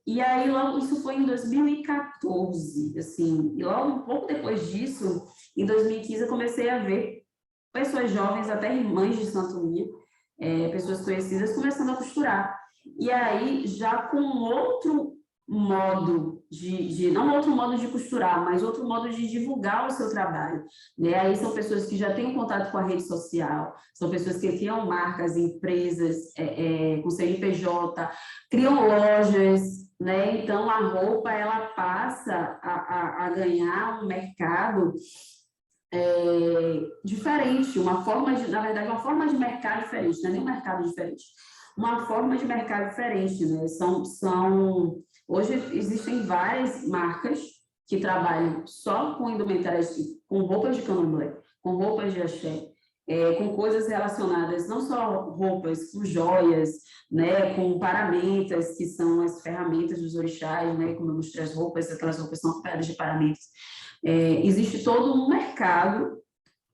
E aí, logo, isso foi em 2014, assim, e logo um pouco depois disso, em 2015, eu comecei a ver pessoas jovens, até irmãs de Santo pessoas conhecidas, começando a costurar. E aí, já com outro modo não outro modo de costurar, mas outro modo de divulgar o seu trabalho, né? Aí são pessoas que já têm um contato com a rede social, são pessoas que criam marcas, empresas, com CNPJ, criam lojas, né? Então, a roupa, ela passa a ganhar um mercado diferente, uma forma de mercado diferente, não é nem um mercado diferente, uma forma de mercado diferente, né? Hoje existem várias marcas que trabalham só com indumentárias, com roupas de candomblé, com roupas de axé, com coisas relacionadas, não só roupas, com joias, né, com paramentas, que são as ferramentas dos orixás, né, como eu mostrei as roupas, aquelas roupas são acompanhadas de paramentas. Existe todo um mercado,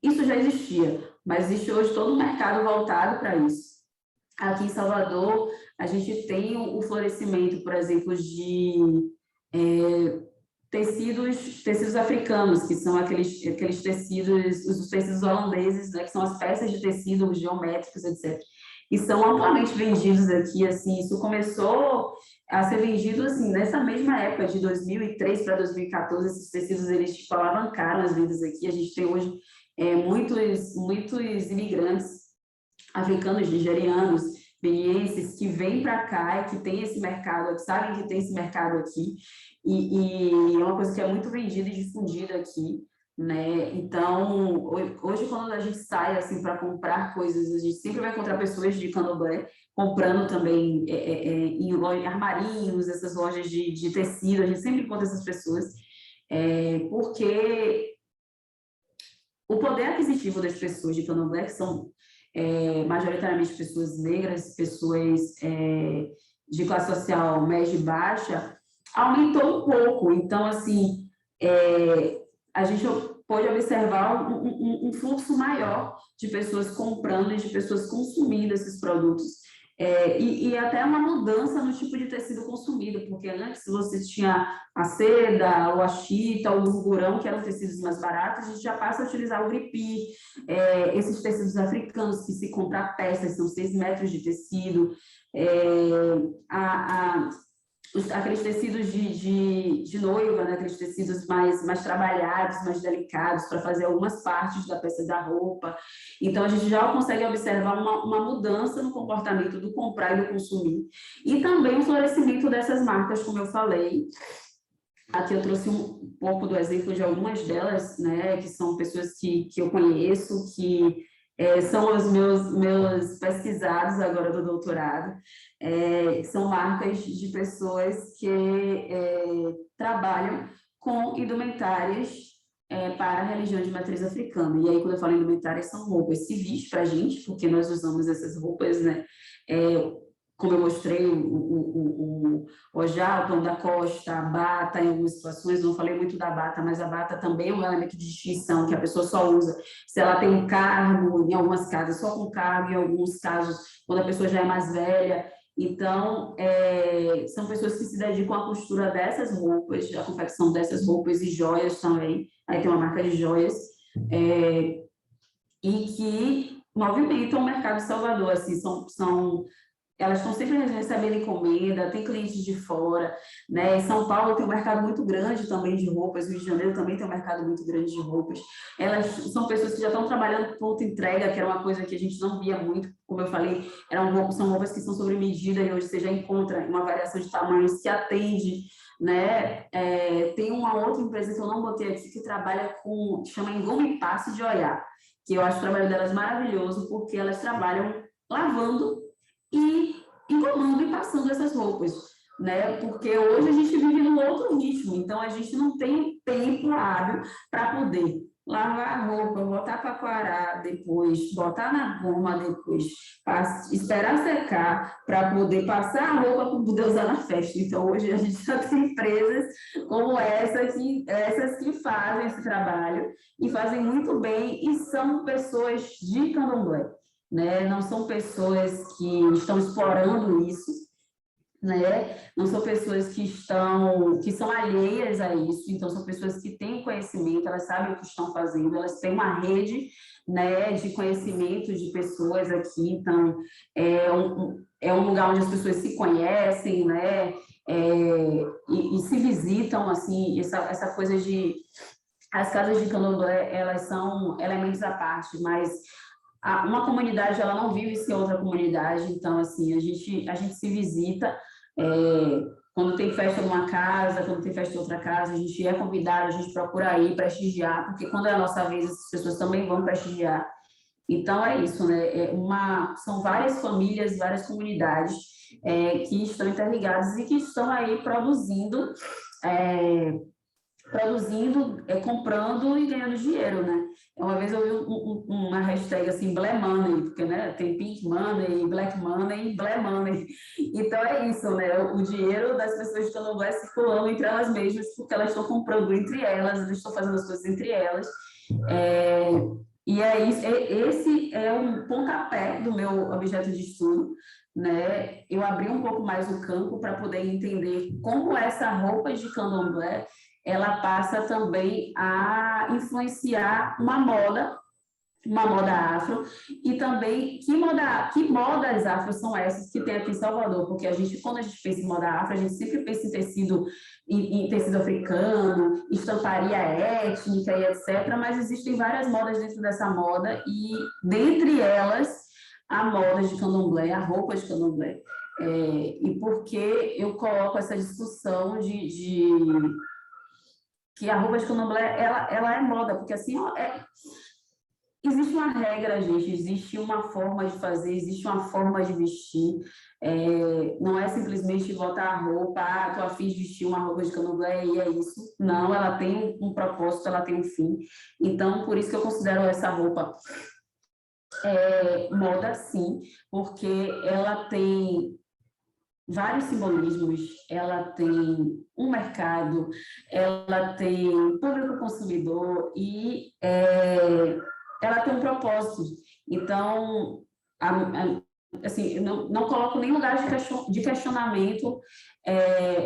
isso já existia, mas existe hoje todo um mercado voltado para isso. Aqui em Salvador, a gente tem o florescimento, por exemplo, de tecidos africanos, que são aqueles tecidos, os tecidos holandeses, né, que são as peças de tecido geométricos, etc. E são amplamente vendidos aqui, assim, isso começou a ser vendido, assim, nessa mesma época, de 2003 para 2014, esses tecidos, eles, tipo, alavancaram as vendas aqui. A gente tem hoje muitos imigrantes africanos, nigerianos, benienses, que vêm para cá e que tem esse mercado, que sabem que tem esse mercado aqui, e é uma coisa que é muito vendida e difundida aqui, né? Então, hoje, quando a gente sai, assim, para comprar coisas, a gente sempre vai encontrar pessoas de candomblé comprando também em armarinhos, essas lojas de tecido, a gente sempre encontra essas pessoas, porque o poder aquisitivo das pessoas de candomblé, que são majoritariamente pessoas negras, pessoas de classe social média e baixa, aumentou um pouco. Então, assim, a gente pode observar um fluxo maior de pessoas comprando e de pessoas consumindo esses produtos. E até uma mudança no tipo de tecido consumido, porque antes você tinha a seda, o achita, o lungurão, que eram tecidos mais baratos, a gente já passa a utilizar o gripi, esses tecidos africanos que se compra peças, são 6 metros de tecido, aqueles tecidos de noiva, né? Aqueles tecidos mais trabalhados, mais delicados, para fazer algumas partes da peça da roupa. Então, a gente já consegue observar uma mudança no comportamento do comprar e do consumir. E também o florescimento dessas marcas, como eu falei, Aqui eu trouxe um pouco do exemplo de algumas delas, né, que são pessoas que eu conheço, que são os meus pesquisados agora do doutorado, são marcas de pessoas que trabalham com indumentárias para a religião de matriz africana. E aí, quando eu falo indumentárias, são roupas civis para a gente, porque nós usamos essas roupas, né, como eu mostrei, o ojá, o pano da costa, a bata, em algumas situações, não falei muito da bata, mas a bata também é um elemento de distinção que a pessoa só usa se ela tem um cargo, em algumas casas só com cargo, em alguns casos, quando a pessoa já é mais velha. Então, são pessoas que se dedicam à costura dessas roupas, à confecção dessas roupas e joias também. Aí tem uma marca de joias, e que movimentam o mercado de Salvador, assim, elas estão sempre recebendo encomenda, tem clientes de fora, né? Em São Paulo tem um mercado muito grande também de roupas, Rio de Janeiro também tem um mercado muito grande de roupas. Elas são pessoas que já estão trabalhando ponto entrega, que era uma coisa que a gente não via muito, como eu falei, são roupas que são sobre medida e hoje você já encontra uma variação de tamanhos que atende, né? Tem uma outra empresa que eu não botei aqui que trabalha que chama Engome e Passe de Oiá, que eu acho o trabalho delas maravilhoso, porque elas trabalham lavando e engomando e passando essas roupas, né? Porque hoje a gente vive num outro ritmo, então a gente não tem tempo hábil para poder lavar a roupa, botar para quarar depois, botar na goma depois, esperar secar para poder passar a roupa para poder usar na festa. Então hoje a gente já tem empresas como essas que fazem esse trabalho e fazem muito bem e são pessoas de candomblé, né? Não são pessoas que estão explorando isso, né? Não são pessoas que são alheias a isso, então são pessoas que têm conhecimento, elas sabem o que estão fazendo, elas têm uma rede, né, de conhecimento de pessoas aqui, então é um lugar onde as pessoas se conhecem, né? E se visitam, assim, essa coisa de as casas de candomblé, elas são elementos à parte, mas uma comunidade ela não vive sem outra comunidade, então assim a gente se visita, quando tem festa numa casa, quando tem festa em outra casa, a gente é convidado, a gente procura ir prestigiar, porque quando é a nossa vez as pessoas também vão prestigiar. Então é isso, né? São várias famílias, várias comunidades que estão interligadas e que estão aí produzindo, comprando e ganhando dinheiro, né? Uma vez eu vi uma hashtag assim, Black Money, porque, né, tem Pink Money, Black Money e Black Money. Então é isso, né? O dinheiro das pessoas que não vai circulando entre elas mesmas, porque elas estão comprando entre elas estão fazendo as coisas entre elas. E é isso, esse é um pontapé do meu objeto de estudo, né? Eu abri um pouco mais o campo para poder entender como essa roupa de candomblé ela passa também a influenciar uma moda afro, e também que modas afro são essas que tem aqui em Salvador, porque quando a gente pensa em moda afro, a gente sempre pensa em tecido africano, estamparia étnica e etc., mas existem várias modas dentro dessa moda, e dentre elas, a moda de candomblé, a roupa de candomblé. E por que eu coloco essa discussão que a roupa de candomblé, ela é moda, porque assim, existe uma regra, gente, existe uma forma de fazer, existe uma forma de vestir, não é simplesmente botar a roupa, tô a fim de vestir uma roupa de candomblé e é isso. Não, ela tem um propósito, ela tem um fim. Então, por isso que eu considero essa roupa moda, sim, porque ela tem vários simbolismos, ela tem um mercado, ela tem público consumidor e ela tem um propósito. Então, assim, não coloco nem lugar de questionamento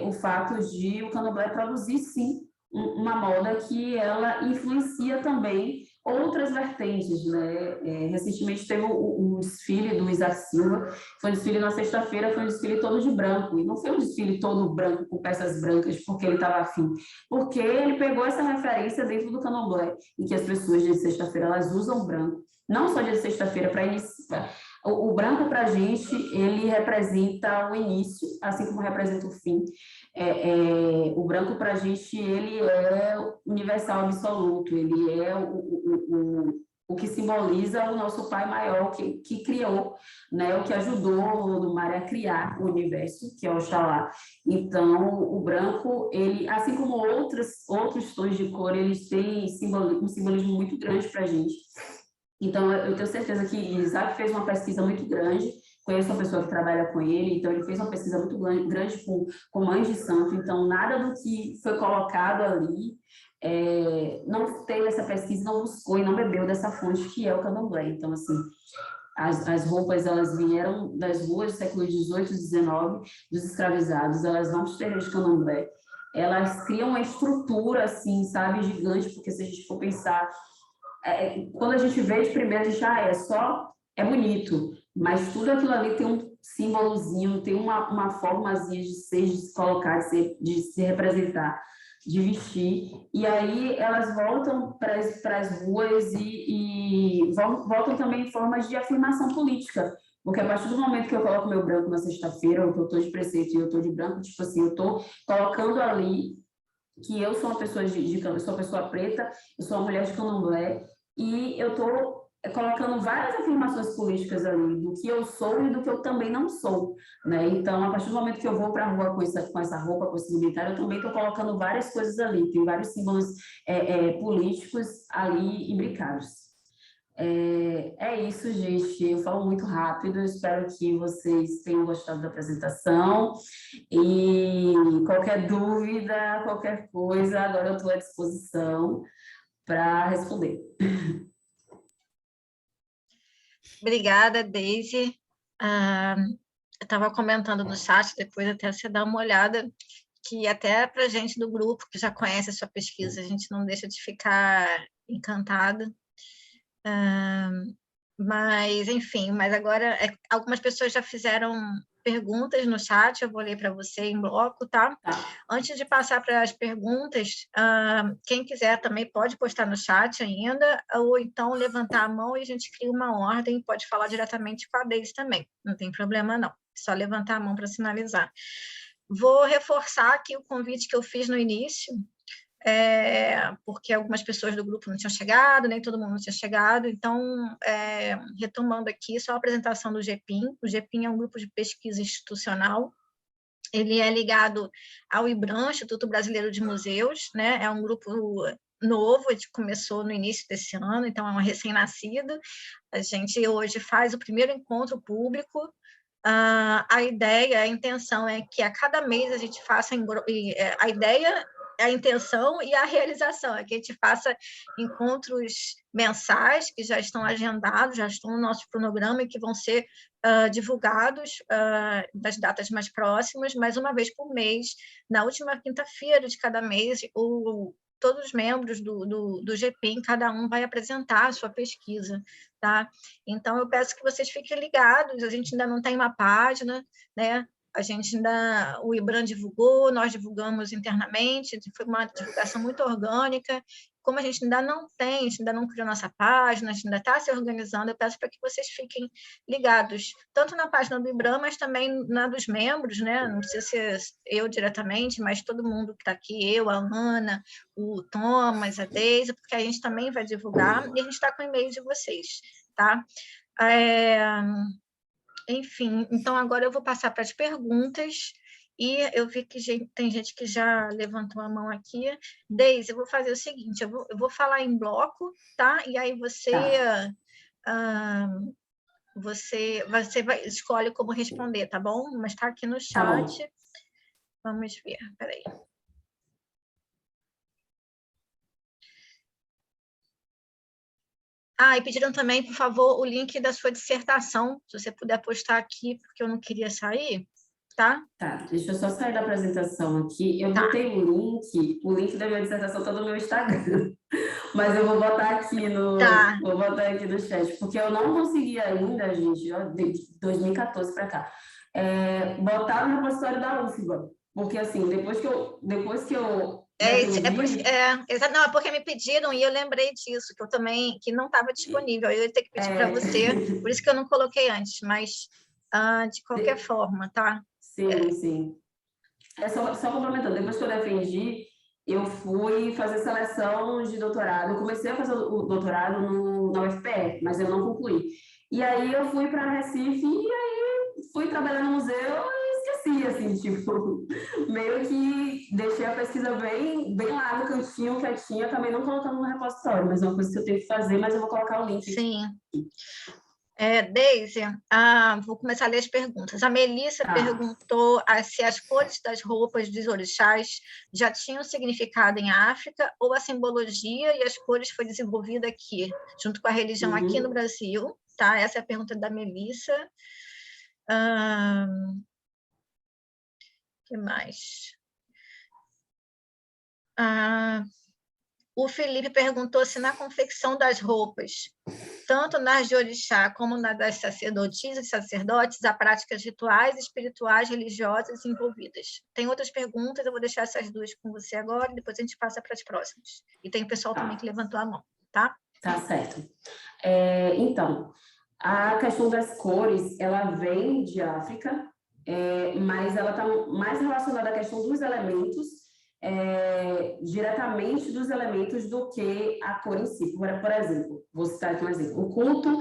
o fato de o candomblé produzir, sim, uma moda que ela influencia também outras vertentes, né? Recentemente teve um desfile do Isaac Silva, foi um desfile na sexta-feira, foi um desfile todo de branco, e não foi um desfile todo branco com peças brancas porque ele estava afim, porque ele pegou essa referência dentro do candomblé, em que as pessoas de sexta-feira elas usam branco, não só de sexta-feira para iniciar. O branco, para a gente, ele representa o início, assim como representa o fim. O branco, para a gente, ele é universal absoluto, ele é o que simboliza o nosso Pai Maior, que criou, né, o que ajudou o Mário a criar o universo, que é Oxalá. Então, o branco, ele, assim como outros tons de cor, eles têm um simbolismo muito grande para a gente. Então, eu tenho certeza que Isaac fez uma pesquisa muito grande, conheço uma pessoa que trabalha com ele, então ele fez uma pesquisa muito grande com mães de santo, então nada do que foi colocado ali não teve essa pesquisa, não buscou e não bebeu dessa fonte que é o candomblé. Então, assim, as roupas, elas vieram das ruas do século XVIII e XIX, dos escravizados, elas vão para os terreiros de candomblé, elas criam uma estrutura, assim, sabe, gigante, porque se a gente for pensar, quando a gente vê de primeira, a gente, é bonito, mas tudo aquilo ali tem um símbolozinho, tem uma formazinha de ser, de se colocar, de se representar, de vestir, e aí elas voltam para as ruas e voltam também em formas de afirmação política, porque a partir do momento que eu coloco meu branco na sexta-feira, ou que eu estou de preceito e eu estou de branco, tipo assim, eu estou colocando ali que eu sou uma pessoa eu sou uma pessoa preta, eu sou uma mulher de candomblé, e eu estou colocando várias afirmações políticas ali, do que eu sou e do que eu também não sou, né? Então, a partir do momento que eu vou para a rua com essa roupa, com esse militar, eu também estou colocando várias coisas ali, tem vários símbolos políticos ali imbricados. É isso, gente. Eu falo muito rápido, espero que vocês tenham gostado da apresentação. E qualquer dúvida, qualquer coisa, agora eu estou à disposição para responder. Obrigada, Deise. Eu estava comentando no chat, depois até você dar uma olhada, que até para a gente do grupo, que já conhece a sua pesquisa, a gente não deixa de ficar encantada. Mas, enfim, agora algumas pessoas já fizeram perguntas no chat, eu vou ler para você em bloco, tá? Antes de passar para as perguntas, quem quiser também pode postar no chat ainda, ou então levantar a mão e a gente cria uma ordem, pode falar diretamente com a Deise também, não tem problema não, só levantar a mão para sinalizar. Vou reforçar aqui o convite que eu fiz no início, porque algumas pessoas do grupo não tinham chegado, nem todo mundo não tinha chegado, então, retomando aqui, só a apresentação do GEPIM. O GEPIM é um grupo de pesquisa institucional, ele é ligado ao IBRAM, Instituto Brasileiro de Museus, né? É um grupo novo, a gente começou no início desse ano, então é um recém-nascido, a gente hoje faz o primeiro encontro público. A ideia, a intenção é que a cada mês a gente faça, a ideia, a intenção e a realização, é que a gente faça encontros mensais, que já estão agendados, já estão no nosso cronograma e que vão ser divulgados das datas mais próximas, mas uma vez por mês, na última quinta-feira de cada mês, todos os membros do GEPIM, cada um vai apresentar a sua pesquisa, tá? Então, eu peço que vocês fiquem ligados, a gente ainda não tem uma página, né? O IBRAM divulgou, nós divulgamos internamente, foi uma divulgação muito orgânica. Como a gente ainda não tem, a gente ainda não criou nossa página, a gente ainda está se organizando, eu peço para que vocês fiquem ligados, tanto na página do IBRAM, mas também na dos membros, né? Não precisa ser eu diretamente, mas todo mundo que está aqui, eu, a Ana, o Thomas, a Deise, porque a gente também vai divulgar, e a gente está com o e-mail de vocês, tá? Enfim, então agora eu vou passar para as perguntas, e eu vi que tem gente que já levantou a mão aqui. Deise, eu vou fazer o seguinte, eu vou falar em bloco, tá? E aí você escolhe como responder, tá bom? Mas está aqui no chat. Tá, vamos ver, peraí. E pediram também, por favor, o link da sua dissertação, se você puder postar aqui, porque eu não queria sair, tá? Tá, deixa eu só sair da apresentação aqui. Eu botei o link da minha dissertação está no meu Instagram, mas eu vou botar aqui no chat, porque eu não consegui ainda, gente, de 2014 para cá, botar no repositório da UFBA, porque assim, depois que eu Não, é porque me pediram e eu lembrei disso, que eu também, que não estava disponível, eu ia ter que pedir para você, por isso que eu não coloquei antes, mas de qualquer forma, tá? Sim. Só complementando, depois que eu defendi, eu fui fazer seleção de doutorado, eu comecei a fazer o doutorado na UFPE, mas eu não concluí. E aí eu fui para Recife e aí fui trabalhar no museu e esqueci, assim, tipo, meio que deixei a pesquisa bem lá no cantinho, quietinha, acabei não colocando no repositório, mas é uma coisa que eu tenho que fazer, mas eu vou colocar o link. Sim. Deise, vou começar a ler as perguntas. A Melissa perguntou se as cores das roupas dos orixás já tinham significado em África ou a simbologia e as cores foi desenvolvida aqui, junto com a religião aqui no Brasil, tá? Essa é a pergunta da Melissa. O que mais? O Felipe perguntou se na confecção das roupas, tanto nas de orixá como na das sacerdotisas e sacerdotes, há práticas rituais, espirituais, religiosas envolvidas. Tem outras perguntas, eu vou deixar essas duas com você agora, e depois a gente passa para as próximas. E tem o pessoal também que levantou a mão, tá? Tá certo. Então, a questão das cores, ela vem de África, mas ela está mais relacionada à questão dos elementos, diretamente dos elementos do que a cor em si. Por exemplo, vou citar aqui um exemplo. O culto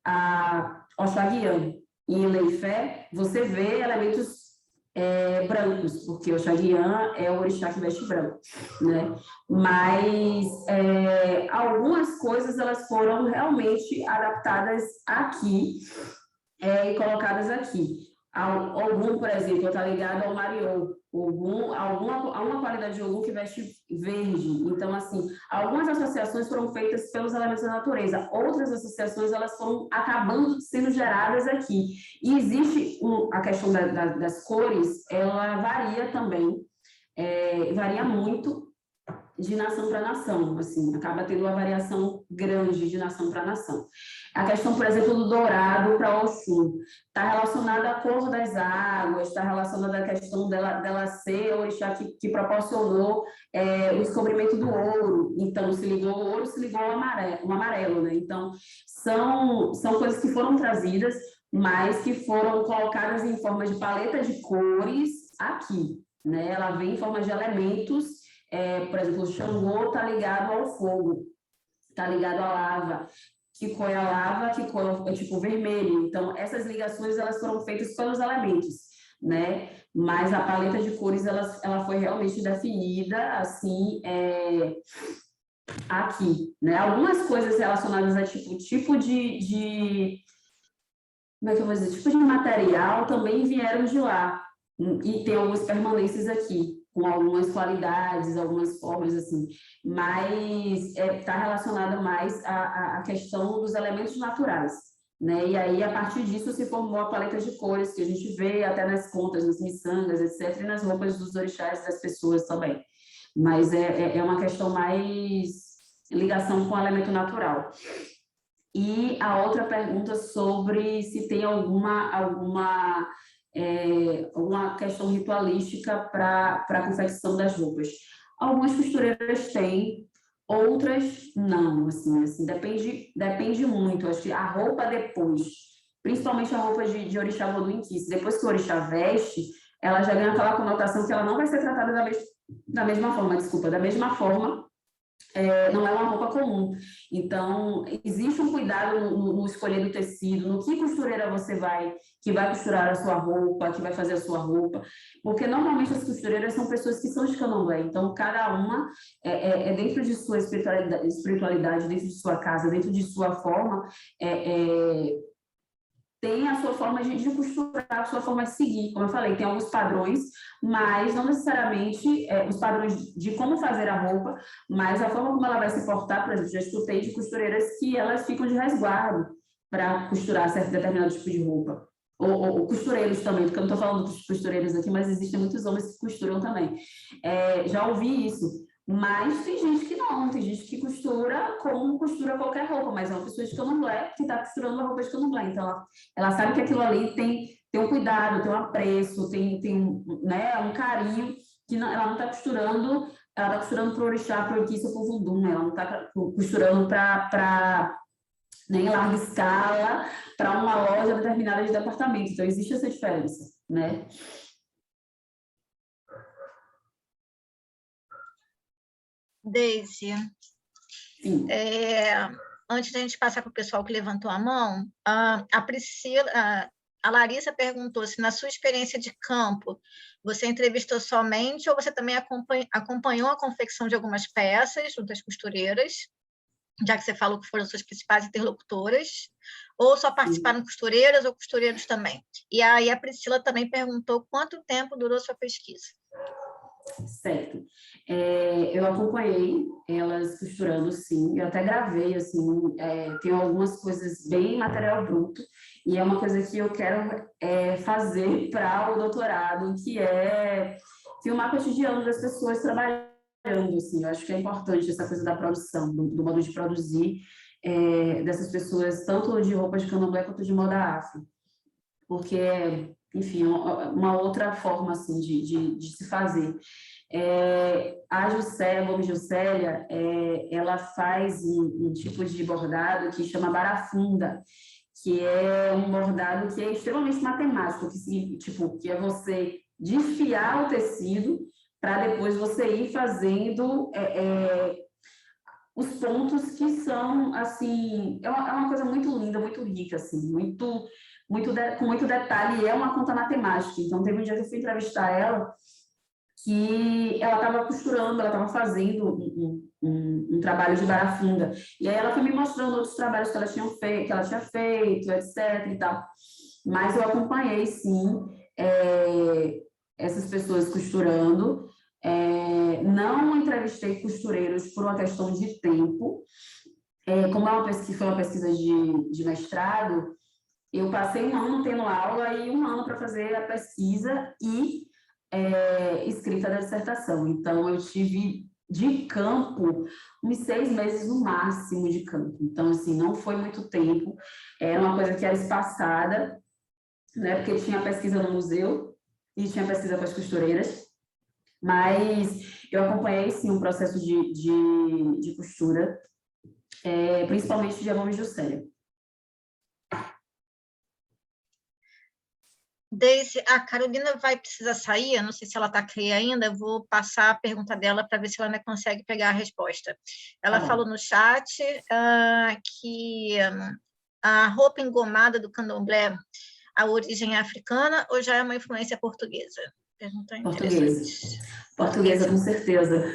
a Oxaguian em Leifé, você vê elementos brancos, porque o Oxaguian é o orixá que veste branco, né? Mas algumas coisas elas foram realmente adaptadas aqui e colocadas aqui. Algum, por exemplo, está ligado ao Mariô, alguma qualidade de Ogum que veste verde. Então, assim, algumas associações foram feitas pelos elementos da natureza, outras associações elas foram acabando sendo geradas aqui. E existe a questão das cores, ela varia também, varia muito de nação para nação, assim, acaba tendo uma variação grande de nação para nação. A questão, por exemplo, do dourado para Oxum está relacionada à cor das águas, está relacionada à questão dela ser o orixá que proporcionou o descobrimento do ouro. Então, se ligou ao ouro, se ligou ao amarelo, né? Então, são coisas que foram trazidas, mas que foram colocadas em forma de paleta de cores aqui, né? Ela vem em forma de elementos. Por exemplo, o Xangô está ligado ao fogo, está ligado à lava. Que cor é a lava, que cor é tipo vermelho. Então, essas ligações elas foram feitas pelos elementos, né? Mas a paleta de cores ela foi realmente definida assim aqui, né? Algumas coisas relacionadas a tipo de como é que eu vou dizer? Tipo de material também vieram de lá. E tem algumas permanências aqui, com algumas qualidades, algumas formas, assim, mas está relacionada mais à questão dos elementos naturais, né? E aí, a partir disso, se formou a paleta de cores, que a gente vê até nas contas, nas miçangas, etc., e nas roupas dos orixás das pessoas também. Mas é uma questão mais ligação com o elemento natural. E a outra pergunta sobre se tem alguma questão ritualística para a confecção das roupas. Algumas costureiras têm, outras não, assim depende muito. Acho que a roupa depois, principalmente a roupa de orixá Vodun-Inquice, depois que o orixá veste, ela já ganha aquela conotação que ela não vai ser tratada da mesma forma, não é uma roupa comum. Então, existe um cuidado no escolher do tecido, no que costureira que vai costurar a sua roupa, que vai fazer a sua roupa, porque normalmente as costureiras são pessoas que são de candomblé, então cada uma dentro de sua espiritualidade, dentro de sua casa, dentro de sua forma, tem a sua forma de costurar, a sua forma de seguir. Como eu falei, tem alguns padrões, mas não necessariamente os padrões de como fazer a roupa, mas a forma como ela vai se portar. Por exemplo, já escutei de costureiras que elas ficam de resguardo para costurar certo determinado tipo de roupa. Ou costureiros também, porque eu não estou falando dos costureiros aqui, mas existem muitos homens que costuram também. Já ouvi isso. Mas tem gente que não, tem gente que costura como costura qualquer roupa, mas é uma pessoa de candomblé que está costurando uma roupa de candomblé. Então, ela sabe que aquilo ali tem um cuidado, tem um apreço, tem né, um carinho ela não está costurando, ela está costurando para o orixá, para o orquiça, para o voodoo, né? Ela não está costurando para nem em larga escala, para uma loja determinada de departamento. Então, existe essa diferença, né? Daisy, antes da gente passar para o pessoal que levantou a mão, a Priscila, a Larissa perguntou se na sua experiência de campo você entrevistou somente ou você também acompanhou a confecção de algumas peças junto às costureiras, já que você falou que foram suas principais interlocutoras, ou só participaram costureiras ou costureiros também? E aí a Priscila também perguntou quanto tempo durou sua pesquisa. Certo. Eu acompanhei elas costurando, sim. Eu até gravei, assim, tem algumas coisas bem material bruto, e é uma coisa que eu quero fazer para o doutorado, que é filmar o cotidiano das pessoas trabalhando, assim. Eu acho que é importante essa coisa da produção, do modo de produzir dessas pessoas, tanto de roupas de candomblé quanto de moda afro. Porque, enfim, uma outra forma, assim, de se fazer. A Juscelia, a Gomes Juscelia, ela faz um tipo de bordado que chama barafunda, que é um bordado que é extremamente matemático, que é você desfiar o tecido para depois você ir fazendo os pontos que são, assim, é uma coisa muito linda, muito rica, assim, com muito detalhe, e é uma conta matemática. Então, teve um dia que eu fui entrevistar ela, que ela estava costurando, ela estava fazendo um trabalho de barafunda. E aí ela foi me mostrando outros trabalhos que ela tinha feito, etc. e tal. Mas eu acompanhei, sim, essas pessoas costurando. Não entrevistei costureiros por uma questão de tempo. Como foi uma pesquisa de mestrado, eu passei um ano tendo aula e um ano para fazer a pesquisa e escrita da dissertação. Então, eu tive de campo uns 6 meses no máximo de campo. Então, assim, não foi muito tempo. Era uma coisa que era espaçada, né? Porque tinha pesquisa no museu e tinha pesquisa com as costureiras. Mas eu acompanhei, sim, um processo de costura, principalmente de Gomes Juscelia. Daisy, a Carolina vai precisar sair, eu não sei se ela está aqui ainda, eu vou passar a pergunta dela para ver se ela ainda consegue pegar a resposta. Ela falou no chat que a roupa engomada do candomblé, a origem é africana ou já é uma influência portuguesa? Pergunta interessante. Portuguesa, com certeza.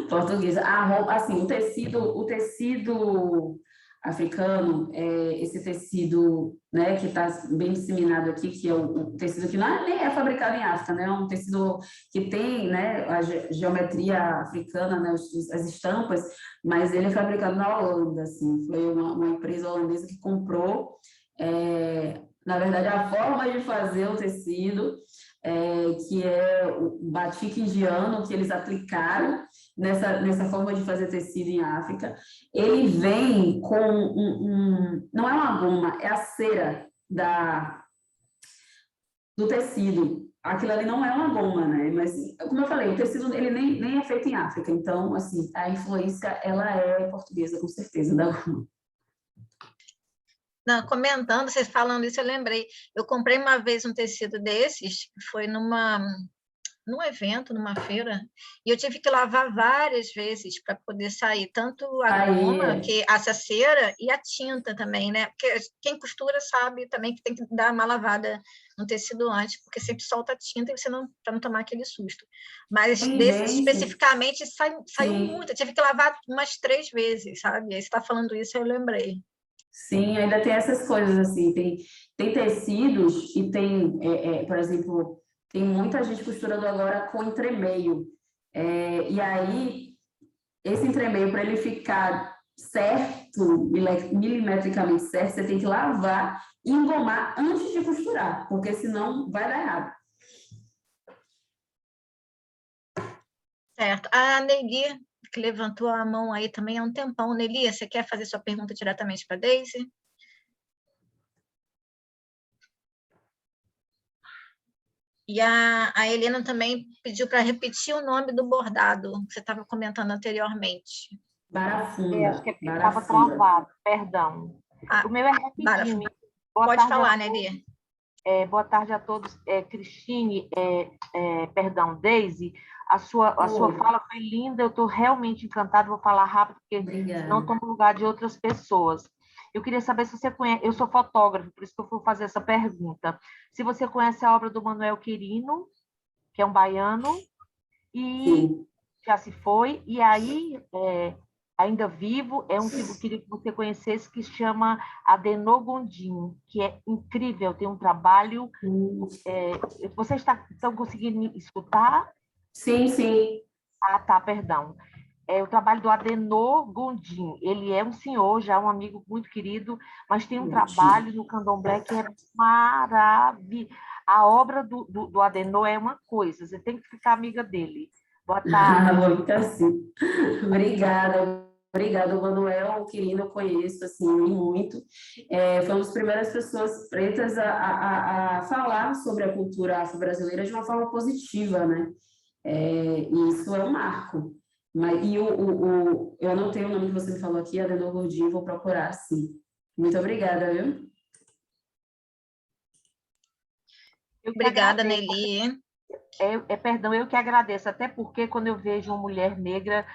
Portuguesa. A roupa, assim, o tecido africano, esse tecido, né, que está bem disseminado aqui, que é o tecido que nem é fabricado em África, né, é um tecido que tem, né, a geometria africana, né, as estampas, mas ele é fabricado na Holanda, assim, foi uma empresa holandesa que comprou, na verdade, a forma de fazer o tecido, que é o batik indiano que eles aplicaram nessa forma de fazer tecido em África. Ele vem com não é uma goma, é a cera do tecido. Aquilo ali não é uma goma, né? Mas, como eu falei, o tecido ele nem é feito em África. Então, assim, a influência, ela é portuguesa, com certeza, da goma. Não, comentando, vocês falando isso, eu lembrei. Eu comprei uma vez um tecido desses, que foi num evento, numa feira, e eu tive que lavar várias vezes para poder sair, tanto a goma, que essa cera, e a tinta também, né? Porque quem costura sabe também que tem que dar uma lavada no tecido antes, porque sempre solta a tinta e você para não tomar aquele susto. Mas desses especificamente saiu muito, eu tive que lavar umas 3 vezes, sabe? Aí você está falando isso, eu lembrei. Sim, ainda tem essas coisas, assim, tem tecidos e tem, por exemplo, tem muita gente costurando agora com entremeio. E aí, esse entremeio, para ele ficar certo, milimetricamente certo, você tem que lavar e engomar antes de costurar, porque senão vai dar errado. Certo. A Neili, que levantou a mão aí também há um tempão. Neili, você quer fazer sua pergunta diretamente para a Daisy? E a Helena também pediu para repetir o nome do bordado, que você estava comentando anteriormente. Acho que é porque estava Barafunda. travado, perdão. O meu é rapidinho. Pode falar, Nelly. Boa tarde a todos. Cristine, perdão, Deise, a sua fala foi linda, eu estou realmente encantada, vou falar rápido, porque senão estou no lugar de outras pessoas. Eu queria saber se você conhece, eu sou fotógrafo, por isso que eu vou fazer essa pergunta. Se você conhece a obra do Manuel Quirino, que é um baiano, e Sim. já se foi, e aí, ainda vivo, é um que eu queria que você conhecesse, que se chama Adenor Gondim, que é incrível, tem um trabalho... vocês estão conseguindo me escutar? Sim, sim. Ah, tá, perdão. É o trabalho do Adenor Gondim. Ele é um senhor, já um amigo muito querido, mas tem um trabalho no candomblé que é maravilhoso. A obra do Adenor é uma coisa, você tem que ficar amiga dele. Boa tarde. Vou ficar assim. Obrigada. Obrigada, o Manuel Quirino eu conheço, assim, muito. Foi uma das primeiras pessoas pretas a falar sobre a cultura afro-brasileira de uma forma positiva, né? E isso é um marco. Eu anotei o nome que você me falou aqui, Adenor Gordinho, vou procurar, sim. Muito obrigada, viu? Obrigada, Nelly. Perdão, eu que agradeço, até porque quando eu vejo uma mulher negra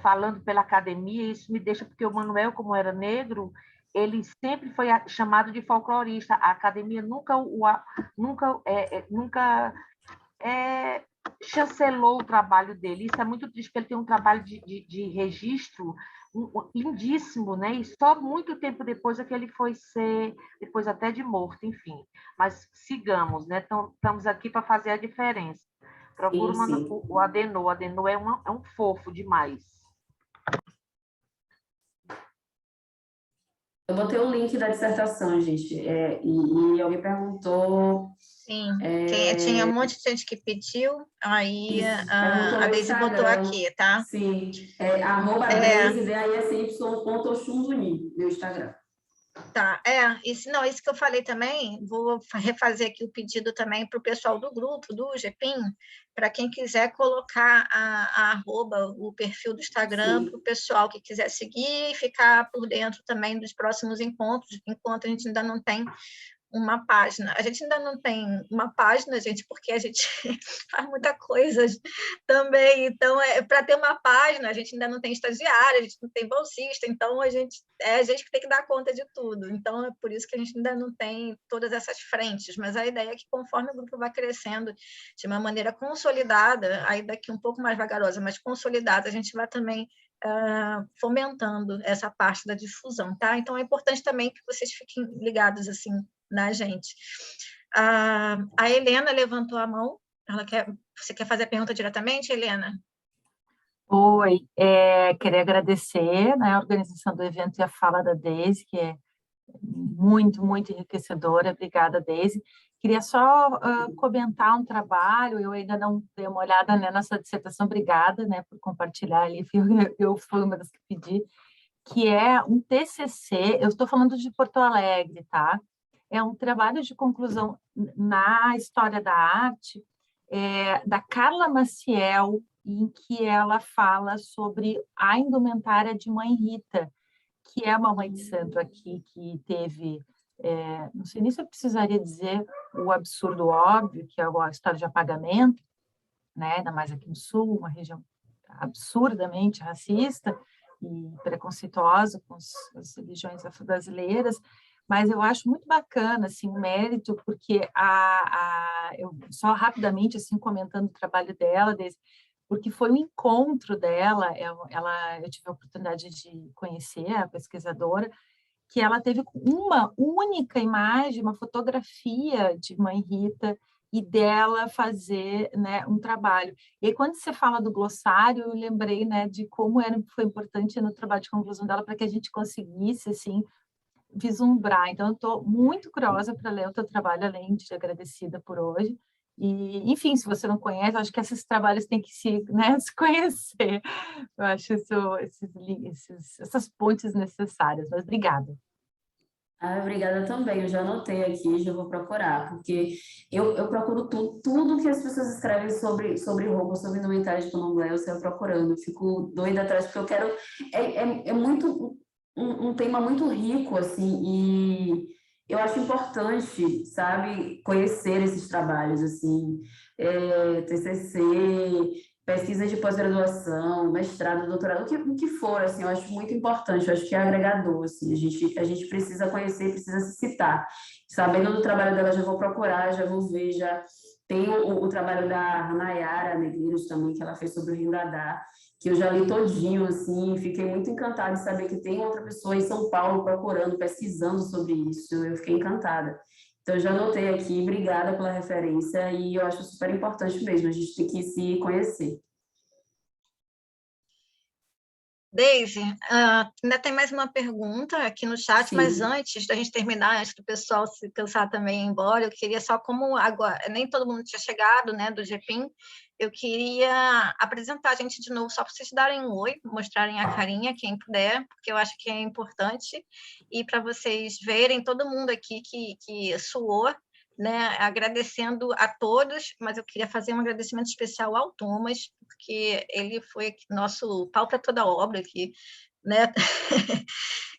falando pela academia, isso me deixa, porque o Manuel, como era negro, ele sempre foi chamado de folclorista. A academia nunca chancelou o trabalho dele. Isso é muito triste, porque ele tem um trabalho de registro lindíssimo, né? E só muito tempo depois é que ele foi ser, depois até de morto, enfim. Mas sigamos, né? Então, estamos aqui para fazer a diferença. Procura o Adenor. O Adenor é um fofo demais. Eu botei o link da dissertação, gente, e alguém perguntou... Sim, tinha um monte de gente que pediu, aí perguntou a meu Deise botou Instagram. aqui, tá? Sim, @Deise, DAISY.Oxunduni, meu Instagram. Tá, isso que eu falei também, vou refazer aqui o pedido também para o pessoal do grupo, do GPIM, para quem quiser colocar a arroba, o perfil do Instagram, para o pessoal que quiser seguir e ficar por dentro também dos próximos encontros, enquanto a gente ainda não tem uma página. A gente ainda não tem uma página, gente, porque a gente faz muita coisa também. Então, para ter uma página, a gente ainda não tem estagiário, a gente não tem bolsista, então a gente que tem que dar conta de tudo. Então, é por isso que a gente ainda não tem todas essas frentes. Mas a ideia é que, conforme o grupo vai crescendo de uma maneira consolidada, aí daqui um pouco mais vagarosa, mas consolidada, a gente vai também fomentando essa parte da difusão, tá? Então, é importante também que vocês fiquem ligados, assim, na gente. A Helena levantou a mão. Você quer fazer a pergunta diretamente, Helena? Oi, queria agradecer, né, a organização do evento e a fala da Deise, que é muito, muito enriquecedora. Obrigada, Deise. Queria só comentar um trabalho, eu ainda não dei uma olhada, né, nessa dissertação, obrigada, né, por compartilhar ali, eu fui uma das que pedi, que é um TCC, eu estou falando de Porto Alegre, tá? É um trabalho de conclusão na história da arte, da Carla Maciel, em que ela fala sobre a indumentária de Mãe Rita, que é uma mãe de santo aqui que teve, não sei nem se eu precisaria dizer o absurdo óbvio, que é a história de apagamento, né? Ainda mais aqui no Sul, uma região absurdamente racista e preconceituosa com as religiões afro-brasileiras, mas eu acho muito bacana assim, o mérito, porque eu só rapidamente assim, comentando o trabalho dela, porque foi um encontro dela, eu tive a oportunidade de conhecer a pesquisadora, que ela teve uma única imagem, uma fotografia de Mãe Rita, e dela fazer, né, um trabalho. E aí, quando você fala do glossário, eu lembrei, né, de como foi importante no trabalho de conclusão dela para que a gente conseguisse assim, vislumbrar. Então, eu estou muito curiosa para ler o teu trabalho, além de agradecida por hoje. E, enfim, se você não conhece, acho que esses trabalhos têm que né, se conhecer. Eu acho essas pontes necessárias. Mas obrigada. Ah, obrigada também. Eu já anotei aqui, já vou procurar, porque eu procuro tudo que as pessoas escrevem sobre roupa, sobre indumentário de candomblé, eu saio procurando. Eu fico doida atrás, porque eu quero. É muito um tema muito rico, assim, e eu acho importante, sabe, conhecer esses trabalhos, assim, TCC, pesquisa de pós-graduação, mestrado, doutorado, o que for, assim, eu acho muito importante, eu acho que é agregador, assim, a gente precisa conhecer, precisa se citar. Sabendo do trabalho dela, já vou procurar, já vou ver, já tem o trabalho da Nayara Negreiros também, que ela fez sobre o Rindadá, que eu já li todinho, assim, fiquei muito encantada de saber que tem outra pessoa em São Paulo procurando, pesquisando sobre isso, eu fiquei encantada. Então, eu já anotei aqui, obrigada pela referência, e eu acho super importante mesmo, a gente tem que se conhecer. Deise, ainda tem mais uma pergunta aqui no chat, mas Sim. antes da gente terminar, antes do pessoal se cansar também e ir embora, eu queria só, como agora nem todo mundo tinha chegado, né, do GPIM, eu queria apresentar a gente de novo, só para vocês darem um oi, mostrarem a carinha, quem puder, porque eu acho que é importante, e para vocês verem todo mundo aqui que suou, né, agradecendo a todos, mas eu queria fazer um agradecimento especial ao Thomas, porque ele foi nosso pau para toda a obra aqui, né?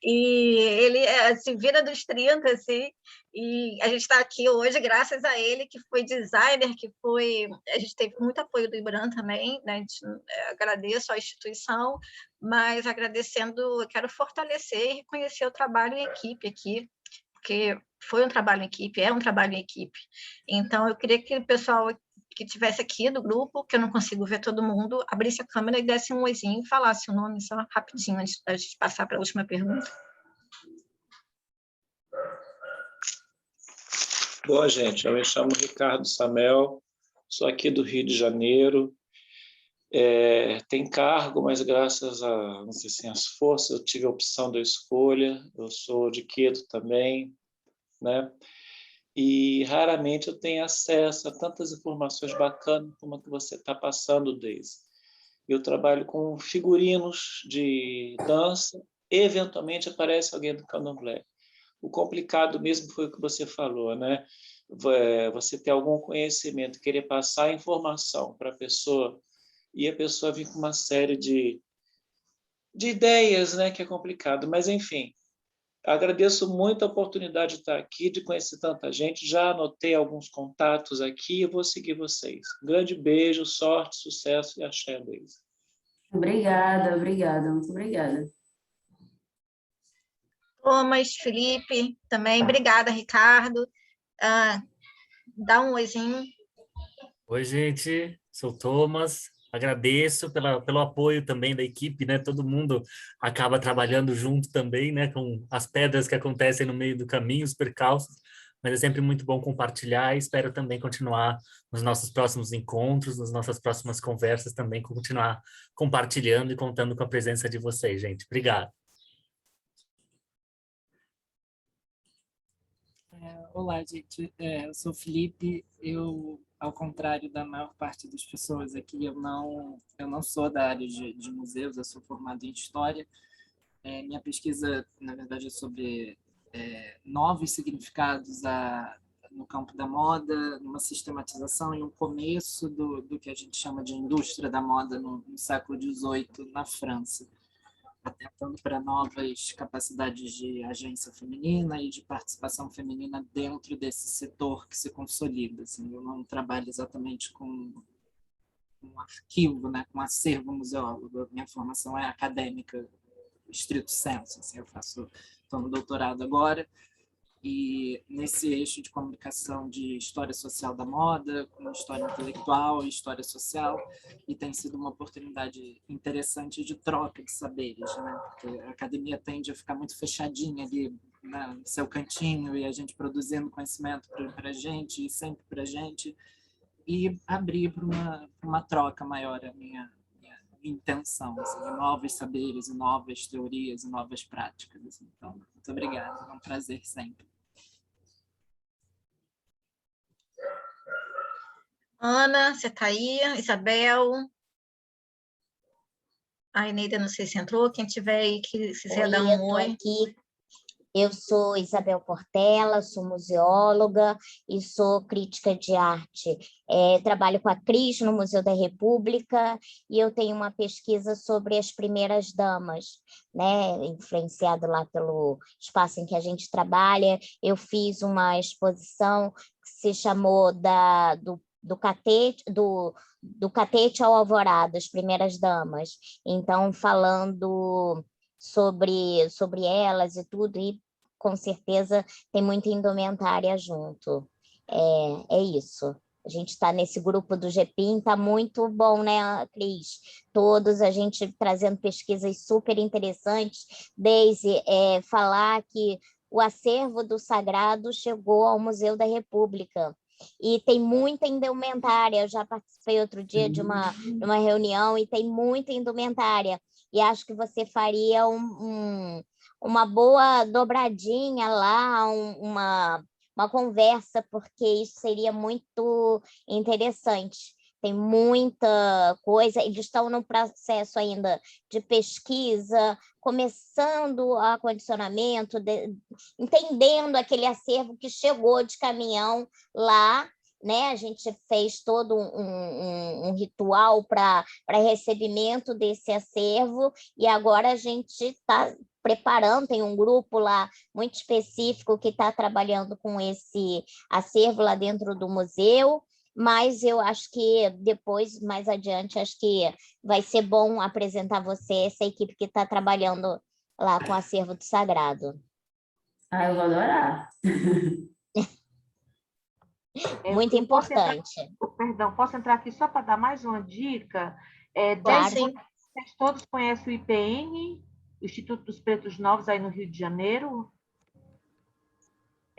E ele se vira dos 30, assim, e a gente está aqui hoje graças a ele, que foi designer, a gente teve muito apoio do IBRAM também, né? A gente, agradeço à instituição, mas agradecendo, eu quero fortalecer e reconhecer o trabalho em equipe aqui, porque foi um trabalho em equipe, é um trabalho em equipe. Então, eu queria que o pessoal que estivesse aqui do grupo, que eu não consigo ver todo mundo, abrisse a câmera e desse um oizinho e falasse o nome só rapidinho, antes da gente passar para a última pergunta. Boa, gente. Eu me chamo Ricardo Samel, sou aqui do Rio de Janeiro. Tem cargo, mas graças a, não sei assim, as forças, eu tive a opção da escolha. Eu sou de Queto também, né? E raramente eu tenho acesso a tantas informações bacanas como a que você está passando, Deise. Eu trabalho com figurinos de dança, eventualmente aparece alguém do candomblé. O complicado mesmo foi o que você falou, né? Você ter algum conhecimento, querer passar informação para a pessoa e a pessoa vir com uma série de ideias, né? Que é complicado. Mas, enfim, agradeço muito a oportunidade de estar aqui, de conhecer tanta gente. Já anotei alguns contatos aqui e vou seguir vocês. Um grande beijo, sorte, sucesso e axé, Deise. Obrigada, muito obrigada. Thomas, Felipe, também. Obrigada, Ricardo. Dá um oizinho. Oi, gente. Sou o Thomas. Agradeço pelo apoio também da equipe, né? Todo mundo acaba trabalhando junto também, né? Com as pedras que acontecem no meio do caminho, os percalços. Mas é sempre muito bom compartilhar e espero também continuar nos nossos próximos encontros, nas nossas próximas conversas também, continuar compartilhando e contando com a presença de vocês, gente. Obrigado. Olá, gente. Eu sou o Felipe. Eu, ao contrário da maior parte das pessoas aqui, eu não sou da área de museus, eu sou formado em História. Minha pesquisa, na verdade, é sobre novos significados no campo da moda, uma sistematização e um começo do que a gente chama de indústria da moda no século XVIII na França, atentando para novas capacidades de agência feminina e de participação feminina dentro desse setor que se consolida. Assim, eu não trabalho exatamente com um arquivo, né, com um acervo museólogo. Minha formação é acadêmica, estrito sensu. Assim, estou no doutorado agora, e nesse eixo de comunicação de história social da moda, com história intelectual e história social, e tem sido uma oportunidade interessante de troca de saberes, né? Porque a academia tende a ficar muito fechadinha ali, né, no seu cantinho, e a gente produzindo conhecimento para a gente, e sempre para a gente, e abrir para uma troca maior a minha intenção, assim, de novos saberes, e novas teorias, e novas práticas. Assim. Então, muito obrigada, é um prazer sempre. Ana, você está aí? Isabel? A Eneida, não sei se entrou. Quem tiver aí que quiser dar um oi. Aqui. Eu sou Isabel Portela, sou museóloga e sou crítica de arte. Trabalho com a Cris no Museu da República e eu tenho uma pesquisa sobre as primeiras damas, né? Influenciado lá pelo espaço em que a gente trabalha. Eu fiz uma exposição que se chamou do Catete ao Alvorada, as primeiras damas. Então, falando sobre elas e tudo, e com certeza tem muita indumentária junto. É isso. A gente está nesse grupo do GPIM, está muito bom, né, Cris? Todos a gente trazendo pesquisas super interessantes, desde falar que o acervo do Sagrado chegou ao Museu da República, e tem muita indumentária. Eu já participei outro dia de uma reunião e tem muita indumentária. E acho que você faria uma boa dobradinha lá, uma conversa, porque isso seria muito interessante. Tem muita coisa, eles estão no processo ainda de pesquisa, começando o acondicionamento, entendendo aquele acervo que chegou de caminhão lá, né? A gente fez todo um ritual para recebimento desse acervo, e agora a gente está preparando, tem um grupo lá muito específico que está trabalhando com esse acervo lá dentro do museu, mas eu acho que depois, mais adiante, acho que vai ser bom apresentar você, essa equipe que está trabalhando lá com o acervo do Sagrado. Eu vou adorar. Muito importante. Posso entrar aqui só para dar mais uma dica? Claro. Vocês todos conhecem o IPN, o Instituto dos Pretos Novos, aí no Rio de Janeiro?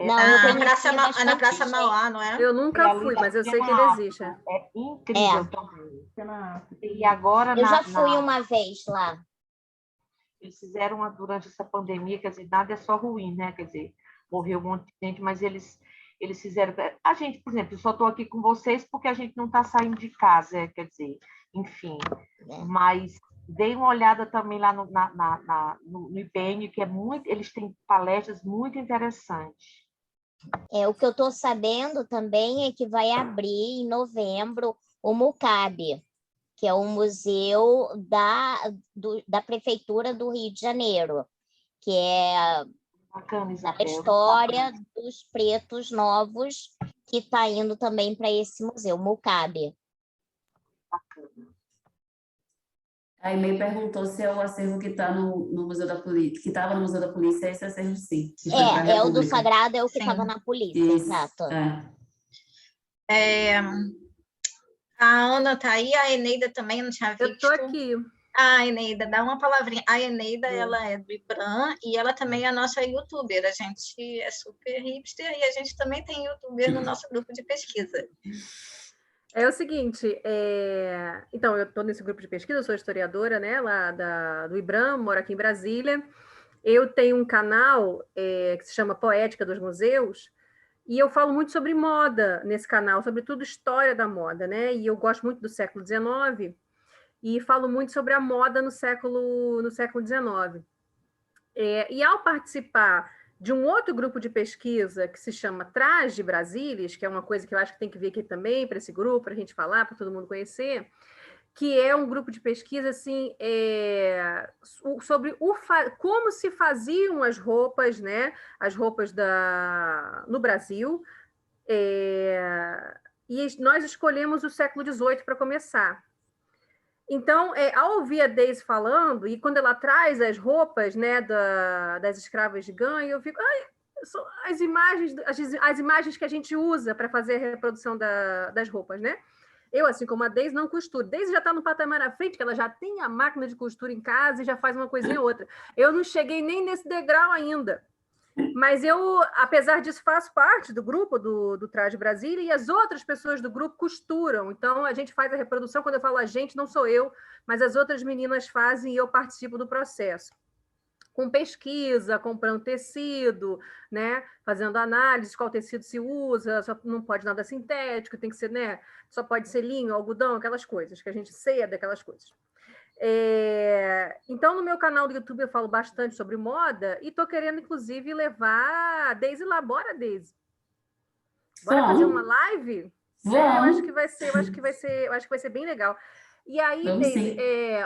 Não, eu conheci na Praça Mauá, não é? Eu nunca fui, mas eu sei que ele existe. É incrível também. E agora... Eu já fui uma vez lá. Eles fizeram durante essa pandemia, quer dizer, nada é só ruim, né? Quer dizer, morreu um monte de gente, mas eles fizeram... A gente, por exemplo, eu só estou aqui com vocês porque a gente não está saindo de casa, quer dizer, enfim. Mas dei uma olhada também lá no IPN, que é muito... Eles têm palestras muito interessantes. O que eu estou sabendo também é que vai abrir em novembro o MUCAB, que é o museu da Prefeitura do Rio de Janeiro, que é bacana, a história dos pretos novos, que está indo também para esse museu, MUCAB. Bacana. A Aimee perguntou se é o acervo que está no Museu da Polícia, que estava no Museu da Polícia, esse acervo sim. É o do Sagrado, é o que estava na polícia, isso, exato. A Ana está aí, a Eneida também, não tinha visto. Eu estou aqui. A Eneida, dá uma palavrinha. A Eneida, ela é do IBRAM e ela também é nossa youtuber. A gente é super hipster e a gente também tem youtuber no nosso grupo de pesquisa. É o seguinte, então, eu estou nesse grupo de pesquisa, eu sou historiadora, né, lá do IBRAM, moro aqui em Brasília. Eu tenho um canal que se chama Poética dos Museus, e eu falo muito sobre moda nesse canal, sobretudo história da moda, né? E eu gosto muito do século XIX, e falo muito sobre a moda no século XIX. E ao participar de um outro grupo de pesquisa que se chama Traje Brasilis, que é uma coisa que eu acho que tem que vir aqui também para esse grupo, para a gente falar, para todo mundo conhecer, que é um grupo de pesquisa assim, sobre como se faziam as roupas, né? As roupas no Brasil. E nós escolhemos o século XVIII para começar. Então, ao ouvir a Deise falando, e quando ela traz as roupas, né, das escravas de ganho, eu fico... são as imagens que a gente usa para fazer a reprodução das roupas, né? Eu, assim como a Deise, não costuro. Deise já está no patamar à frente, que ela já tem a máquina de costura em casa e já faz uma coisinha ou outra. Eu não cheguei nem nesse degrau ainda. Mas eu, apesar disso, faço parte do grupo do Traje Brasília, e as outras pessoas do grupo costuram. Então, a gente faz a reprodução. Quando eu falo a gente, não sou eu, mas as outras meninas fazem e eu participo do processo. Com pesquisa, comprando tecido, né? Fazendo análise de qual tecido se usa, só não pode nada sintético, tem que ser, né? Só pode ser linho, algodão, aquelas coisas, que a gente seda, aquelas coisas. Então, no meu canal do YouTube eu falo bastante sobre moda e estou querendo, inclusive, levar a Deise lá. Bora, Deise? Bora fazer uma live? Eu acho que vai ser bem legal. E aí, Deise,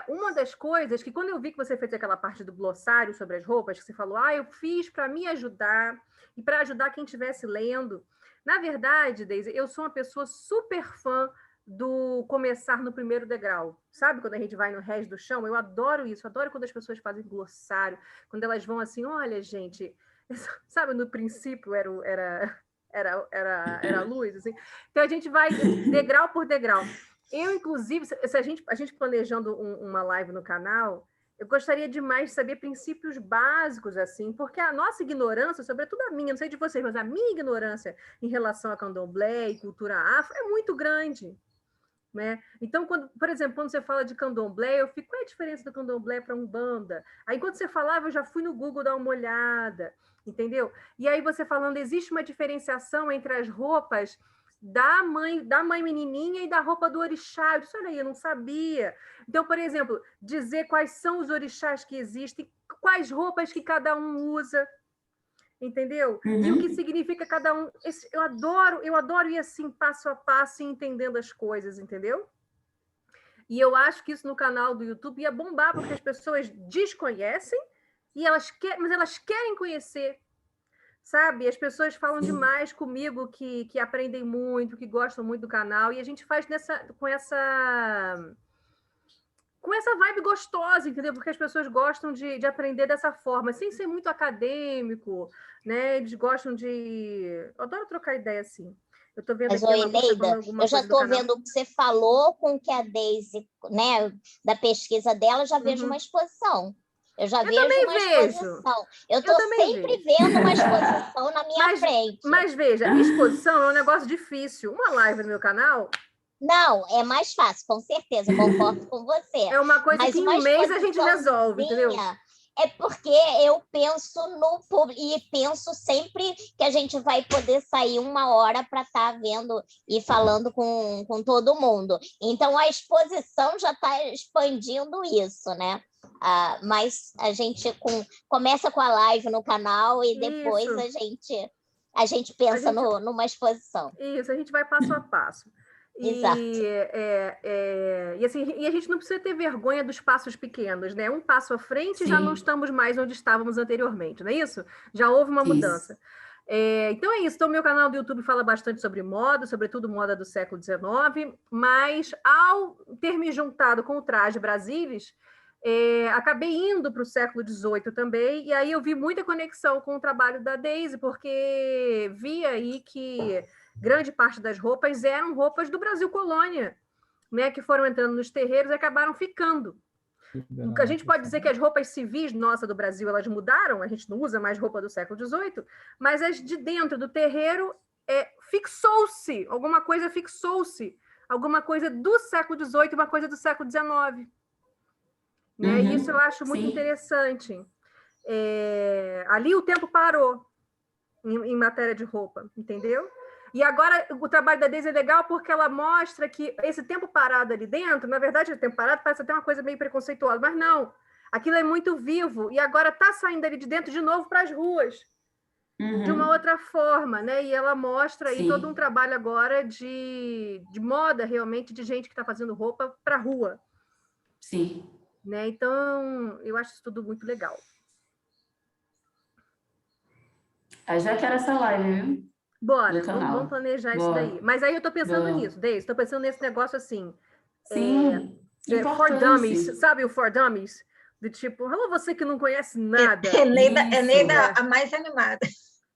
uma das coisas que quando eu vi que você fez aquela parte do glossário sobre as roupas, que você falou, eu fiz para me ajudar e para ajudar quem estivesse lendo. Na verdade, Deise, eu sou uma pessoa super fã do começar no primeiro degrau. Sabe quando a gente vai no Rés do Chão? Eu adoro isso, adoro quando as pessoas fazem glossário, quando elas vão assim, olha, gente, sabe, no princípio era a luz, assim. Então a gente vai degrau por degrau. Eu, inclusive, se a gente planejando uma live no canal, eu gostaria demais de saber princípios básicos, assim, porque a nossa ignorância, sobretudo a minha, não sei de vocês, mas a minha ignorância em relação a candomblé e cultura afro é muito grande, né? Então, por exemplo, quando você fala de candomblé, eu fico, qual é a diferença do candomblé para Umbanda? Aí, quando você falava, eu já fui no Google dar uma olhada, entendeu? E aí, você falando, existe uma diferenciação entre as roupas da mãe menininha e da roupa do orixá. Eu disse, olha aí, eu não sabia. Então, por exemplo, dizer quais são os orixás que existem, quais roupas que cada um usa, entendeu? E o que significa cada um. Eu adoro ir assim, passo a passo, entendendo as coisas, entendeu? E eu acho que isso no canal do YouTube ia bombar, porque as pessoas desconhecem, mas elas querem conhecer. Sabe? As pessoas falam demais comigo que aprendem muito, que gostam muito do canal, e a gente faz com essa vibe gostosa, entendeu? Porque as pessoas gostam de aprender dessa forma, sem ser muito acadêmico, né? Eles gostam de... Eu adoro trocar ideia assim. Eu estou vendo Mas, aqui Eneida, eu já estou vendo o que você falou com o que a Deise, né, da pesquisa dela, já vejo uma exposição. Eu já vejo uma exposição. Eu estou sempre vendo uma exposição na minha frente. Mas veja, exposição é um negócio difícil. Uma live no meu canal... Não, é mais fácil, com certeza, concordo com você. É uma coisa que em um mês a gente resolve, entendeu? É porque eu penso no público e penso sempre que a gente vai poder sair uma hora para estar vendo e falando com todo mundo. Então, a exposição já está expandindo isso, né? Mas a gente começa com a live no canal e depois a gente pensa numa exposição. Isso, a gente vai passo a passo. Exato. E a gente não precisa ter vergonha dos passos pequenos, né? Um passo à frente, já não estamos mais onde estávamos anteriormente, não é isso? Já houve uma mudança. Então é isso. Então, meu canal do YouTube fala bastante sobre moda, sobretudo moda do século XIX, mas ao ter me juntado com o Traje Brasilis, acabei indo para o século XVIII também, e aí eu vi muita conexão com o trabalho da Deise, porque vi aí que grande parte das roupas eram roupas do Brasil colônia, né, que foram entrando nos terreiros e acabaram ficando. A gente pode dizer que as roupas civis nossa do Brasil, elas mudaram, a gente não usa mais roupa do século XVIII, mas as de dentro do terreiro fixou-se, alguma coisa do século XVIII, uma coisa do século XIX. Né? Isso eu acho muito interessante. Ali o tempo parou em matéria de roupa, entendeu? E agora o trabalho da Deise é legal porque ela mostra que esse tempo parado ali dentro, na verdade, o tempo parado parece até uma coisa meio preconceituosa, mas não. Aquilo é muito vivo e agora está saindo ali de dentro de novo para as ruas, de uma outra forma, né? E ela mostra aí todo um trabalho agora de moda, realmente, de gente que está fazendo roupa para a rua. Sim. Né? Então, eu acho isso tudo muito legal. Eu já quero essa live, viu? Bora, vamos planejar isso daí. Mas aí eu tô pensando nisso, Deise, estou pensando nesse negócio assim. Sim, For Dummies, sabe o For Dummies? Do tipo, alô, você que não conhece nada. Neida a mais animada.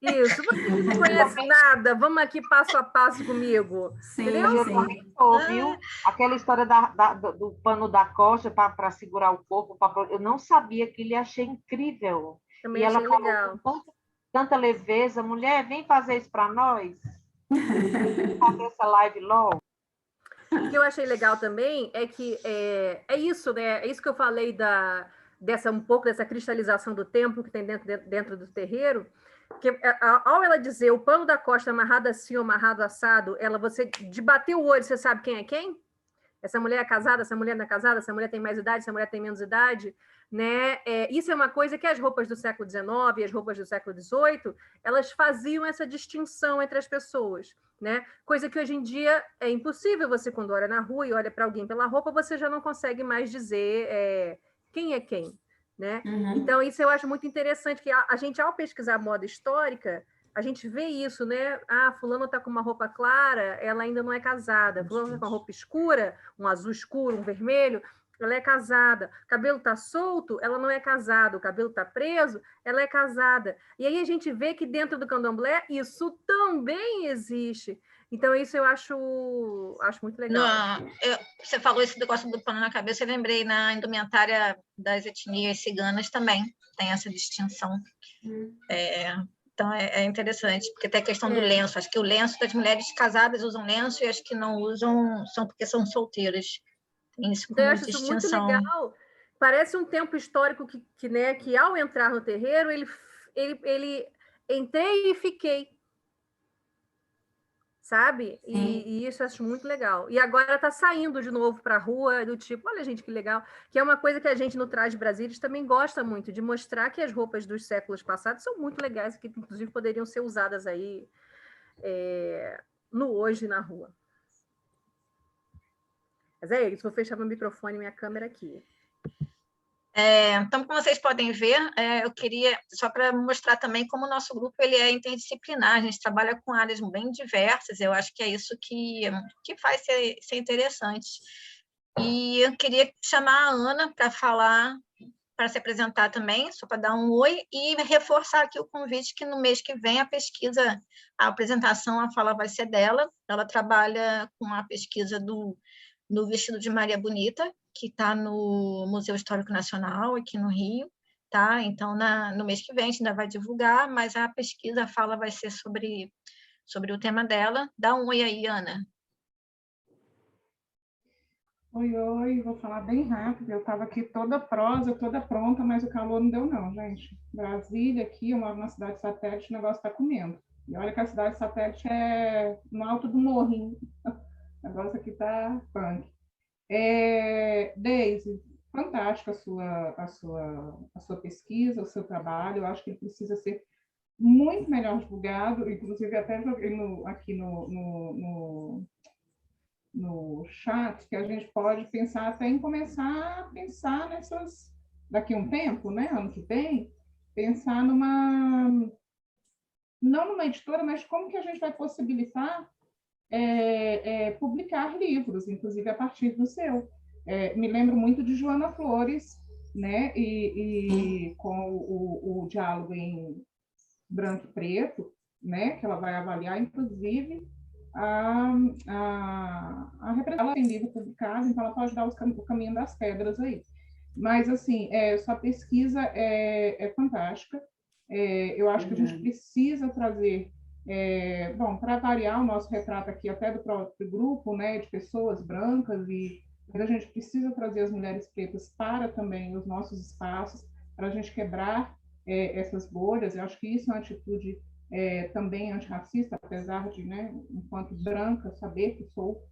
Isso, você que não conhece nada, vamos aqui passo a passo comigo. Sim, entendeu? Viu? Aquela história do pano da coxa para segurar o corpo, eu não sabia aquilo e achei incrível. Também e achei ela legal. Falou tanta leveza, mulher, vem fazer isso para nós. Fazer essa live logo. O que eu achei legal também é que é isso, né? É isso que eu falei um pouco dessa cristalização do tempo que tem dentro do terreiro. Que ao ela dizer o pano da costa amarrado assim ou amarrado assado, você de bater o olho, você sabe quem é quem? Essa mulher é casada, essa mulher não é casada, essa mulher tem mais idade, essa mulher tem menos idade, né? Isso é uma coisa que as roupas do século XIX e as roupas do século XVIII, elas faziam essa distinção entre as pessoas, né? Coisa que hoje em dia é impossível. Você, quando olha na rua e olha para alguém pela roupa, você já não consegue mais dizer quem é quem, né? Então, isso eu acho muito interessante, que a gente, ao pesquisar moda histórica, a gente vê isso, né? Fulano está com uma roupa clara, ela ainda não é casada. Fulano está com uma roupa escura, um azul escuro, um vermelho, ela é casada. O cabelo está solto, ela não é casada. O cabelo está preso, ela é casada. E aí a gente vê que dentro do candomblé isso também existe. Então, isso eu acho muito legal. Você falou esse negócio do pano na cabeça, eu lembrei na indumentária das etnias ciganas também, tem essa distinção. Então, é interessante, porque tem a questão do lenço. Acho que o lenço das mulheres casadas usam lenço e as que não usam são porque são solteiras. Tem isso como eu acho distinção. Isso muito legal. Parece um tempo histórico que ao entrar no terreiro, ele entrei e fiquei. Sabe? E isso eu acho muito legal. E agora está saindo de novo para a rua, do tipo, olha, gente, que legal. Que é uma coisa que a gente no Traje Brasília também gosta muito, de mostrar que as roupas dos séculos passados são muito legais, que inclusive poderiam ser usadas aí no hoje na rua. Mas é isso, vou fechar meu microfone e minha câmera aqui. Então, como vocês podem ver, eu queria, só para mostrar também como o nosso grupo ele é interdisciplinar, a gente trabalha com áreas bem diversas, eu acho que é isso que faz ser interessante. E eu queria chamar a Ana para falar, para se apresentar também, só para dar um oi, e reforçar aqui o convite que no mês que vem a apresentação, a fala vai ser dela, ela trabalha com a pesquisa no vestido de Maria Bonita, que está no Museu Histórico Nacional, aqui no Rio, tá? Então, no mês que vem a gente ainda vai divulgar, mas a pesquisa, a fala vai ser sobre o tema dela. Dá um oi aí, Ana. Oi, vou falar bem rápido. Eu estava aqui toda prosa, toda pronta, mas o calor não deu não, gente. Brasília aqui, eu moro na cidade satélite, o negócio está comendo. E olha que a cidade satélite é no alto do morrinho. O negócio aqui está punk. Deise, fantástica a sua pesquisa, o seu trabalho. Eu acho que ele precisa ser muito melhor divulgado. Inclusive, até joguei aqui no chat que a gente pode pensar até em começar a pensar nessas, daqui a um tempo, né, ano que vem, pensar não numa editora, mas como que a gente vai possibilitar publicar livros, inclusive a partir do seu. Me lembro muito de Joana Flores, né, e com o diálogo em branco e preto, né, que ela vai avaliar, inclusive, a representação. Ela tem livro publicado, então ela pode dar o caminho das pedras aí. Mas, assim, sua pesquisa é fantástica. Eu acho que a gente precisa trazer, para variar o nosso retrato aqui, até do próprio grupo, né, de pessoas brancas, e a gente precisa trazer as mulheres pretas para também os nossos espaços, para a gente quebrar essas bolhas. Eu acho que isso é uma atitude também antirracista, apesar de, né, enquanto branca, saber que sou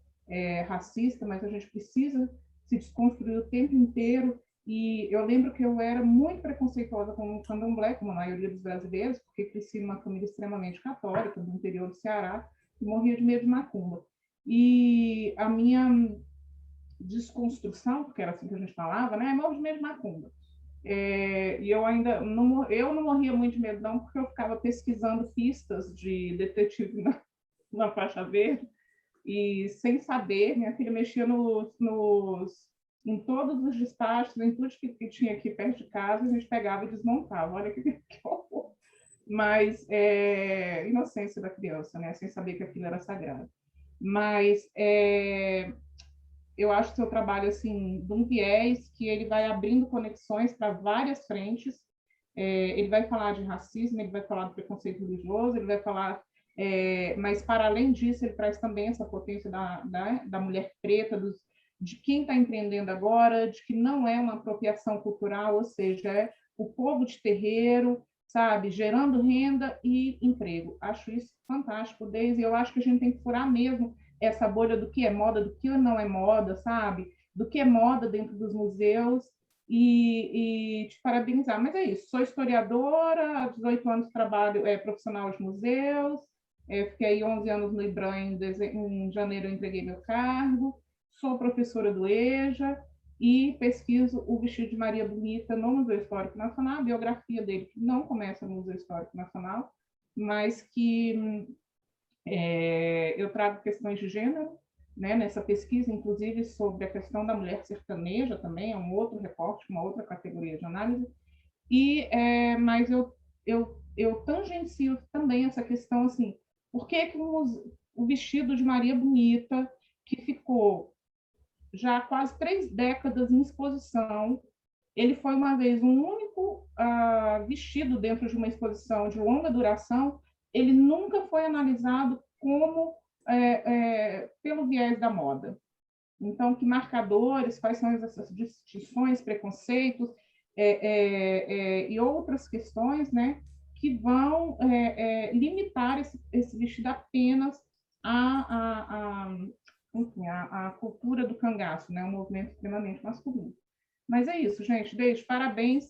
racista, mas a gente precisa se desconstruir o tempo inteiro. E eu lembro que eu era muito preconceituosa com o candomblé, como a maioria dos brasileiros, porque cresci numa família extremamente católica, do interior do Ceará, e morria de medo de macumba. E a minha desconstrução, porque era assim que a gente falava, né, morro de medo de macumba. E eu ainda não morria muito de medo, não, porque eu ficava pesquisando pistas de detetive na faixa verde, e sem saber, minha filha mexia em todos os despachos, em tudo que tinha aqui perto de casa, a gente pegava e desmontava. Olha que horror. Mas inocência da criança, né? Sem saber que aquilo era sagrado. Mas eu acho o seu trabalho assim, de um viés que ele vai abrindo conexões para várias frentes. Ele vai falar de racismo, ele vai falar do preconceito religioso, ele vai falar... mas, para além disso, ele traz também essa potência da mulher preta, de quem está empreendendo agora, de que não é uma apropriação cultural, ou seja, é o povo de terreiro, sabe, gerando renda e emprego. Acho isso fantástico, Deise, eu acho que a gente tem que furar mesmo essa bolha do que é moda, do que não é moda, sabe? Do que é moda dentro dos museus, e te parabenizar. Mas é isso, sou historiadora, há 18 anos trabalho profissional de museus, fiquei 11 anos no IBRAM, em janeiro eu entreguei meu cargo, sou professora do EJA e pesquiso o vestido de Maria Bonita no Museu Histórico Nacional, a biografia dele, que não começa no Museu Histórico Nacional, mas que eu trago questões de gênero, né, nessa pesquisa, inclusive sobre a questão da mulher sertaneja também, é um outro recorte, uma outra categoria de análise, mas eu tangencio também essa questão, assim, por que o vestido de Maria Bonita, que ficou já quase 3 décadas em exposição, ele foi uma vez um único vestido dentro de uma exposição de longa duração, ele nunca foi analisado como pelo viés da moda. Então, que marcadores, quais são essas distinções, preconceitos e outras questões, né, que vão limitar esse vestido apenas enfim, a cultura do cangaço, né, um movimento extremamente masculino. Mas é isso, gente. Beijo, parabéns.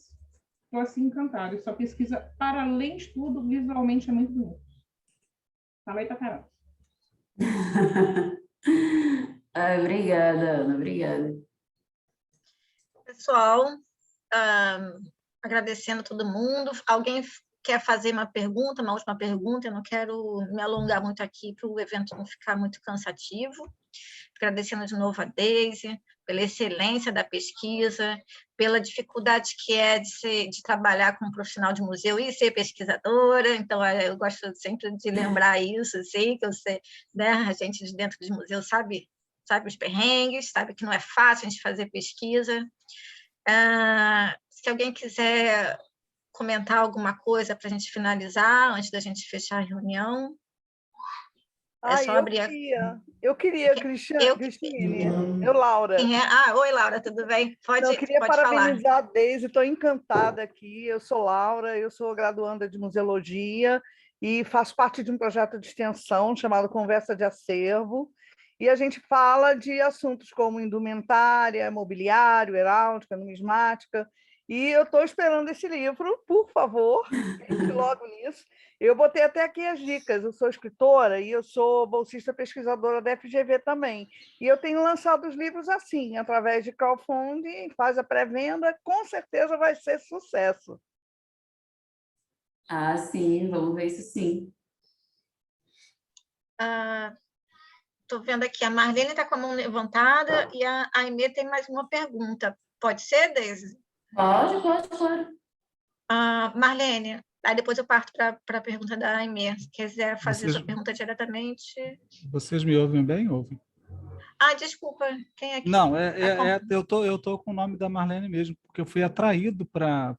Estou assim encantada. E sua pesquisa, para além de tudo, visualmente é muito bonita. Falei pra caramba. Obrigada, Ana, obrigada. Pessoal, agradecendo a todo mundo. Alguém quer fazer uma última pergunta? Eu não quero me alongar muito aqui para o evento não ficar muito cansativo. Agradecendo de novo a Deise, pela excelência da pesquisa, pela dificuldade que é de trabalhar como profissional de museu e ser pesquisadora. Então, eu gosto sempre de lembrar isso, assim, que eu sei, né, a gente de dentro de museu sabe os perrengues, sabe que não é fácil a gente fazer pesquisa. Se alguém quiser comentar alguma coisa para a gente finalizar, antes da gente fechar a reunião. Eu queria, Cristine. Eu, Laura. Quem é? Oi, Laura, tudo bem? Eu queria parabenizar a Deise, estou encantada aqui. Eu sou Laura, eu sou graduanda de museologia e faço parte de um projeto de extensão chamado Conversa de Acervo, e a gente fala de assuntos como indumentária, mobiliário, heráldica, numismática, e eu estou esperando esse livro, por favor, pense logo nisso. Eu botei até aqui as dicas, eu sou escritora e eu sou bolsista pesquisadora da FGV também, e eu tenho lançado os livros assim, através de crowdfunding, faz a pré-venda, com certeza vai ser sucesso. Sim, vamos ver isso sim. Estou vendo aqui, a Marlene está com a mão levantada e a Aimee tem mais uma pergunta. Pode ser, Deise? Pode, claro. Marlene, aí depois eu parto para a pergunta da Aimee. Se quiser fazer sua pergunta diretamente. Vocês me ouvem bem? Ouvem? Desculpa, quem é que... Não, eu tô com o nome da Marlene mesmo, porque eu fui atraído para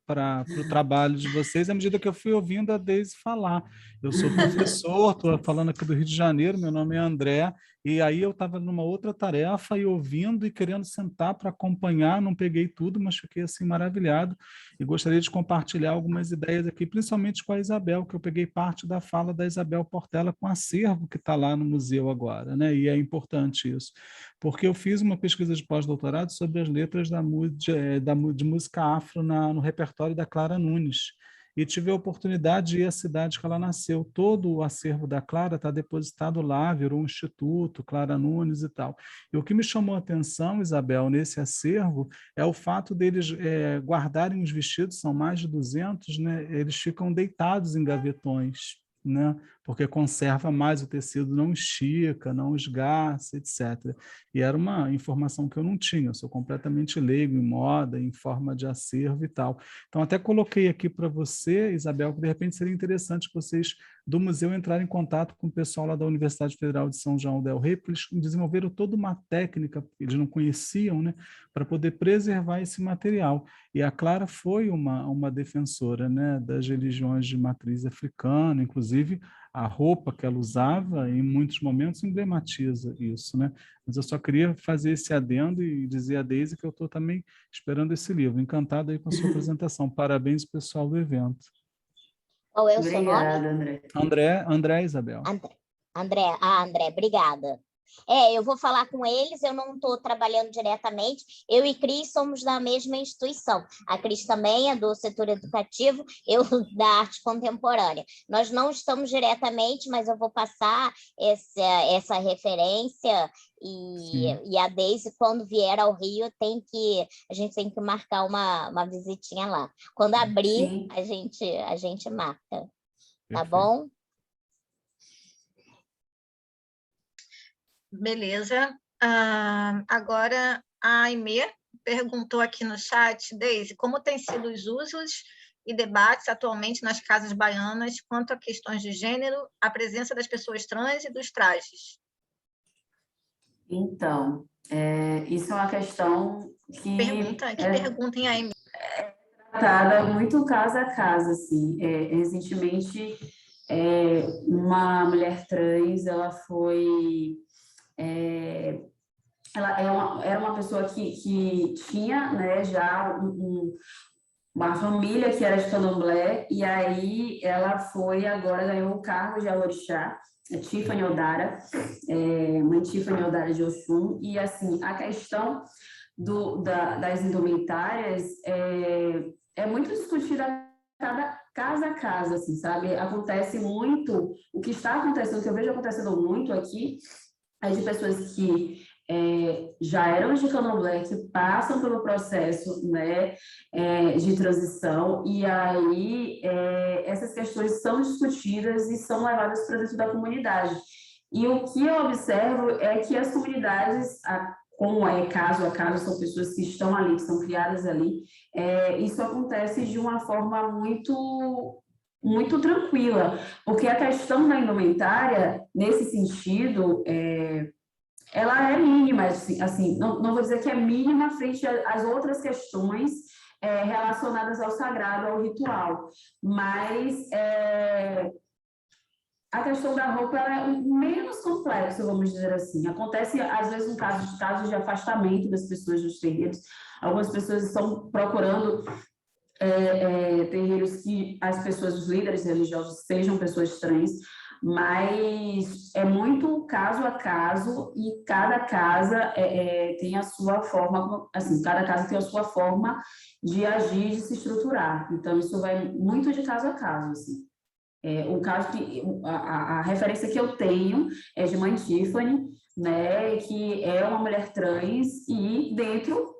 o trabalho de vocês à medida que eu fui ouvindo a Deise falar. Eu sou professor, estou falando aqui do Rio de Janeiro, meu nome é André, e aí eu estava numa outra tarefa e ouvindo e querendo sentar para acompanhar, não peguei tudo, mas fiquei assim maravilhado e gostaria de compartilhar algumas ideias aqui, principalmente com a Isabel, que eu peguei parte da fala da Isabel Portela com o acervo que está lá no museu agora, né? E é importante isso, porque eu fiz uma pesquisa de pós-doutorado sobre as letras de música afro no repertório da Clara Nunes, e tive a oportunidade de ir à cidade que ela nasceu. Todo o acervo da Clara está depositado lá, virou um instituto, Clara Nunes e tal. E o que me chamou a atenção, Isabel, nesse acervo, é o fato deles guardarem os vestidos, são mais de 200, né? Eles ficam deitados em gavetões, né? Porque conserva mais o tecido, não estica, não esgarça, etc. E era uma informação que eu não tinha, eu sou completamente leigo em moda, em forma de acervo e tal. Então, até coloquei aqui para você, Isabel, que de repente seria interessante que vocês do museu entrarem em contato com o pessoal lá da Universidade Federal de São João del Rei, porque eles desenvolveram toda uma técnica, eles não conheciam, né, para poder preservar esse material. E a Clara foi uma defensora, né, das religiões de matriz africana, inclusive a roupa que ela usava, em muitos momentos, emblematiza isso, né? Mas eu só queria fazer esse adendo e dizer a Deise que eu estou também esperando esse livro. Encantado aí com a sua apresentação. Parabéns, pessoal do evento. Qual é o seu nome? André Isabel. André, obrigada. Eu vou falar com eles, eu não estou trabalhando diretamente, eu e Cris somos da mesma instituição. A Cris também é do setor educativo, eu da arte contemporânea. Nós não estamos diretamente, mas eu vou passar essa referência e a Deise, quando vier ao Rio, a gente tem que marcar uma visitinha lá. Quando abrir, a gente marca. Tá Perfeito. bom? Beleza. Agora, a Aimee perguntou aqui no chat, Deise, como têm sido os usos e debates atualmente nas casas baianas quanto a questões de gênero, a presença das pessoas trans e dos trajes? Então, isso é uma questão que perguntem a Aimee. Tratada muito caso a caso, assim. Recentemente, uma mulher trans, ela foi... ela era uma pessoa que tinha, né, já uma família que era de candomblé, e aí ela agora ganhou o cargo de alorixá, Tiffany Odara, mãe Tiffany Odara de Oxum, e assim, a questão das indumentárias é muito discutida cada caso a caso, assim, sabe? Acontece muito, o que está acontecendo, o que eu vejo acontecendo muito aqui, é de pessoas que já eram de candomblé, que passam pelo processo, né, de transição, e aí essas questões são discutidas e são levadas para dentro da comunidade. E o que eu observo é que as comunidades, como é caso a caso, são pessoas que estão ali, que são criadas ali, isso acontece de uma forma muito tranquila, porque a questão da indumentária, nesse sentido, ela é mínima, assim, não vou dizer que é mínima frente às outras questões relacionadas ao sagrado, ao ritual, mas a questão da roupa ela é menos complexa, vamos dizer assim. Acontece, às vezes, um caso de afastamento das pessoas dos terreiros. Algumas pessoas estão procurando terreiros que as pessoas, os líderes religiosos, sejam pessoas trans, mas é muito caso a caso e cada casa tem a sua forma, assim, cada casa tem a sua forma de agir, de se estruturar. Então, isso vai muito de caso a caso, assim. O caso que a referência que eu tenho é de mãe Tiffany, né, que é uma mulher trans e dentro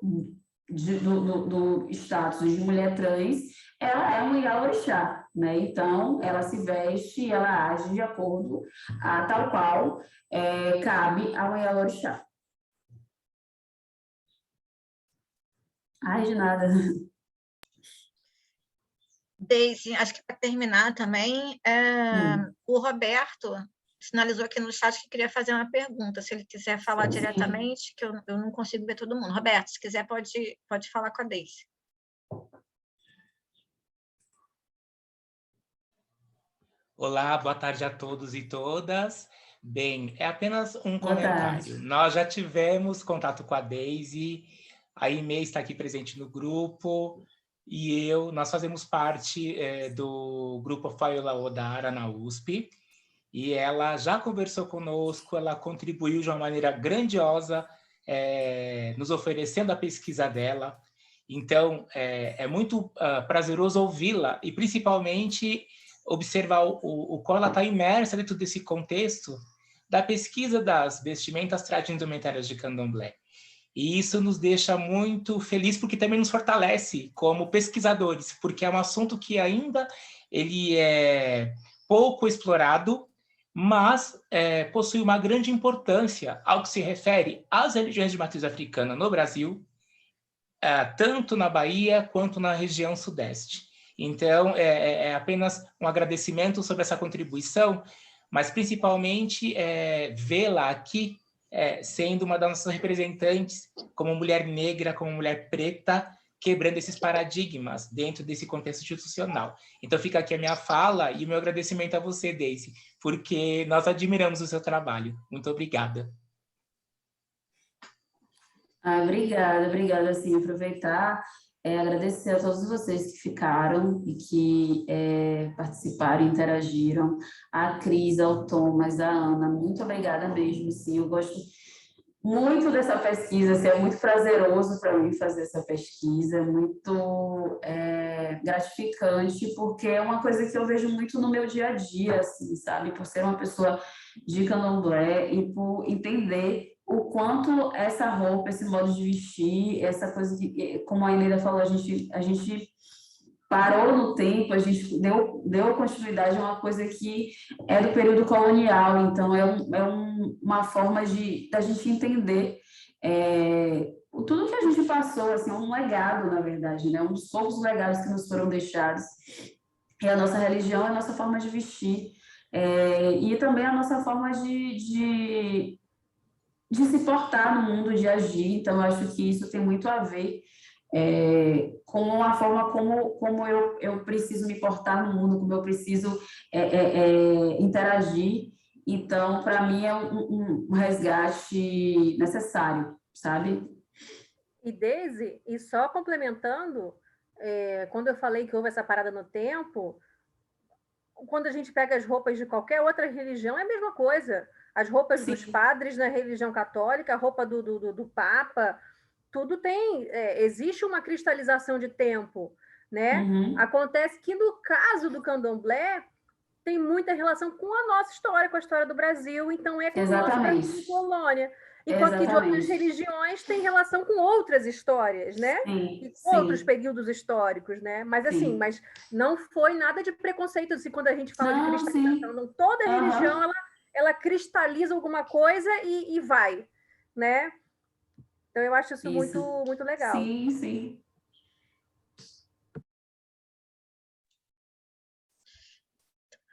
do status de mulher trans, ela é um Iá-Orixá, né? Então, ela se veste e ela age de acordo a tal qual cabe ao Iá-Orixá. Ai, de nada. Deise, acho que para terminar também, o Roberto sinalizou aqui no chat que queria fazer uma pergunta, se ele quiser falar diretamente, que eu não consigo ver todo mundo. Roberto, se quiser, pode falar com a Deise. Olá, boa tarde a todos e todas. Bem, é apenas um comentário. Nós já tivemos contato com a Deise, a Aimee está aqui presente no grupo, e nós fazemos parte do grupo Faiola Odara na USP, e ela já conversou conosco, ela contribuiu de uma maneira grandiosa, nos oferecendo a pesquisa dela. Então, é muito prazeroso ouvi-la, e principalmente observar o qual ela está imersa dentro desse contexto da pesquisa das vestimentas tradicionais de candomblé. E isso nos deixa muito felizes, porque também nos fortalece como pesquisadores, porque é um assunto que ainda ele é pouco explorado, mas possui uma grande importância ao que se refere às religiões de matriz africana no Brasil, tanto na Bahia quanto na região sudeste. Então, é apenas um agradecimento sobre essa contribuição, mas principalmente vê-la aqui sendo uma das nossas representantes como mulher negra, como mulher preta, quebrando esses paradigmas dentro desse contexto institucional. Então, fica aqui a minha fala e o meu agradecimento a você, Deise, porque nós admiramos o seu trabalho. Muito obrigada. Obrigada, assim, aproveitar agradecer a todos vocês que ficaram e que participaram, interagiram, a Cris, ao Thomas, a Ana, muito obrigada mesmo, sim, eu gosto muito dessa pesquisa, assim, é muito prazeroso para mim fazer essa pesquisa, muito gratificante, porque é uma coisa que eu vejo muito no meu dia a dia, assim, sabe, por ser uma pessoa de candomblé e por entender o quanto essa roupa, esse modo de vestir, essa coisa que, como a Eneida falou, a gente parou no tempo, a gente deu continuidade a uma coisa que é do período colonial, então uma forma da gente entender tudo que a gente passou, assim, é um legado, na verdade, né? Um dos poucos legados que nos foram deixados, é a nossa religião, a nossa forma de vestir, e também a nossa forma de se portar no mundo, de agir. Então, eu acho que isso tem muito a ver com a forma como eu preciso me portar no mundo, como eu preciso interagir. Então, para mim, é um resgate necessário, sabe? E Deise, e só complementando, quando eu falei que houve essa parada no tempo, quando a gente pega as roupas de qualquer outra religião, é a mesma coisa. As roupas dos padres na religião católica, a roupa do Papa, tudo tem... existe uma cristalização de tempo, né? Uhum. Acontece que, no caso do candomblé, tem muita relação com a nossa história, com a história do Brasil, então é como o nosso Brasil colônia. Enquanto que de outras religiões tem relação com outras histórias, né? E com outros períodos históricos, né? Mas assim, mas não foi nada de preconceito assim, quando a gente fala de cristalização. Não, toda religião ela cristaliza alguma coisa e vai, né? Então eu acho isso. muito legal. Sim, sim.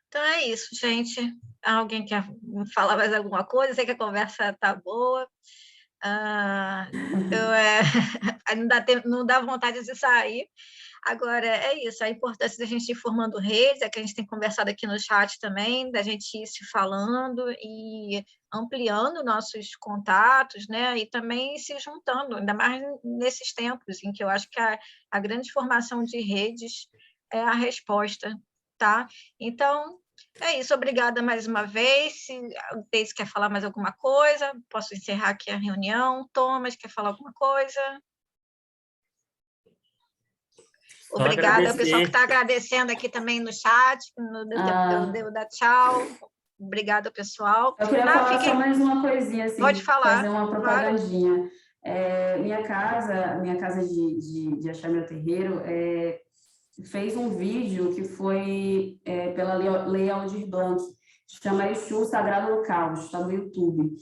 Então é isso, gente. Alguém quer falar mais alguma coisa? Sei que a conversa está boa. Não dá vontade de sair. Agora, é isso, a importância da gente ir formando redes, que a gente tem conversado aqui no chat também, da gente ir se falando e ampliando nossos contatos, né? E também se juntando, ainda mais nesses tempos em que eu acho que a grande formação de redes é a resposta, tá? Então, é isso, obrigada mais uma vez. Se a Deise quer falar mais alguma coisa, posso encerrar aqui a reunião. Thomas, quer falar alguma coisa? Obrigada ao pessoal que está agradecendo aqui também no chat, deu dar tchau. Obrigada, pessoal. Eu queria falar só mais uma coisinha, assim, pode falar, fazer uma propagandinha. Minha casa de Axé Meu Terreiro, fez um vídeo que foi pela Lei Aldir Blanc, chama Exu Sagrado no Caos, está no YouTube.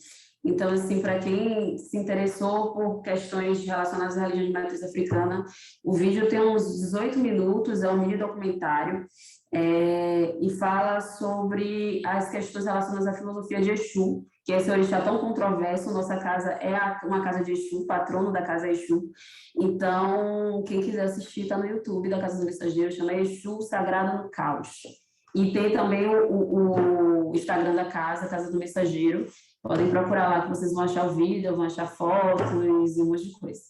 Então, assim, para quem se interessou por questões relacionadas à religião de matriz africana, o vídeo tem uns 18 minutos, é um mini documentário, e fala sobre as questões relacionadas à filosofia de Exu, que esse orixá tão controverso. Nossa casa é uma casa de Exu, patrono da casa Exu. Então, quem quiser assistir, está no YouTube da Casa do Mensageiro, chama Exu Sagrado no Caos. E tem também o Instagram da Casa do Mensageiro. Podem procurar lá que vocês vão achar o vídeo, vão achar fotos e um monte de coisa.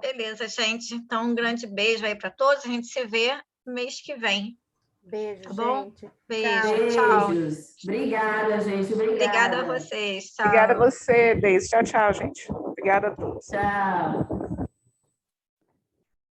Beleza, gente. Então, um grande beijo aí para todos. A gente se vê mês que vem. Beijo, tá bom? gente. Beijo, tchau. Obrigada, gente. Obrigada a vocês. Tchau. Obrigada a você, Deise. Tchau, tchau, gente. Obrigada a todos. Tchau.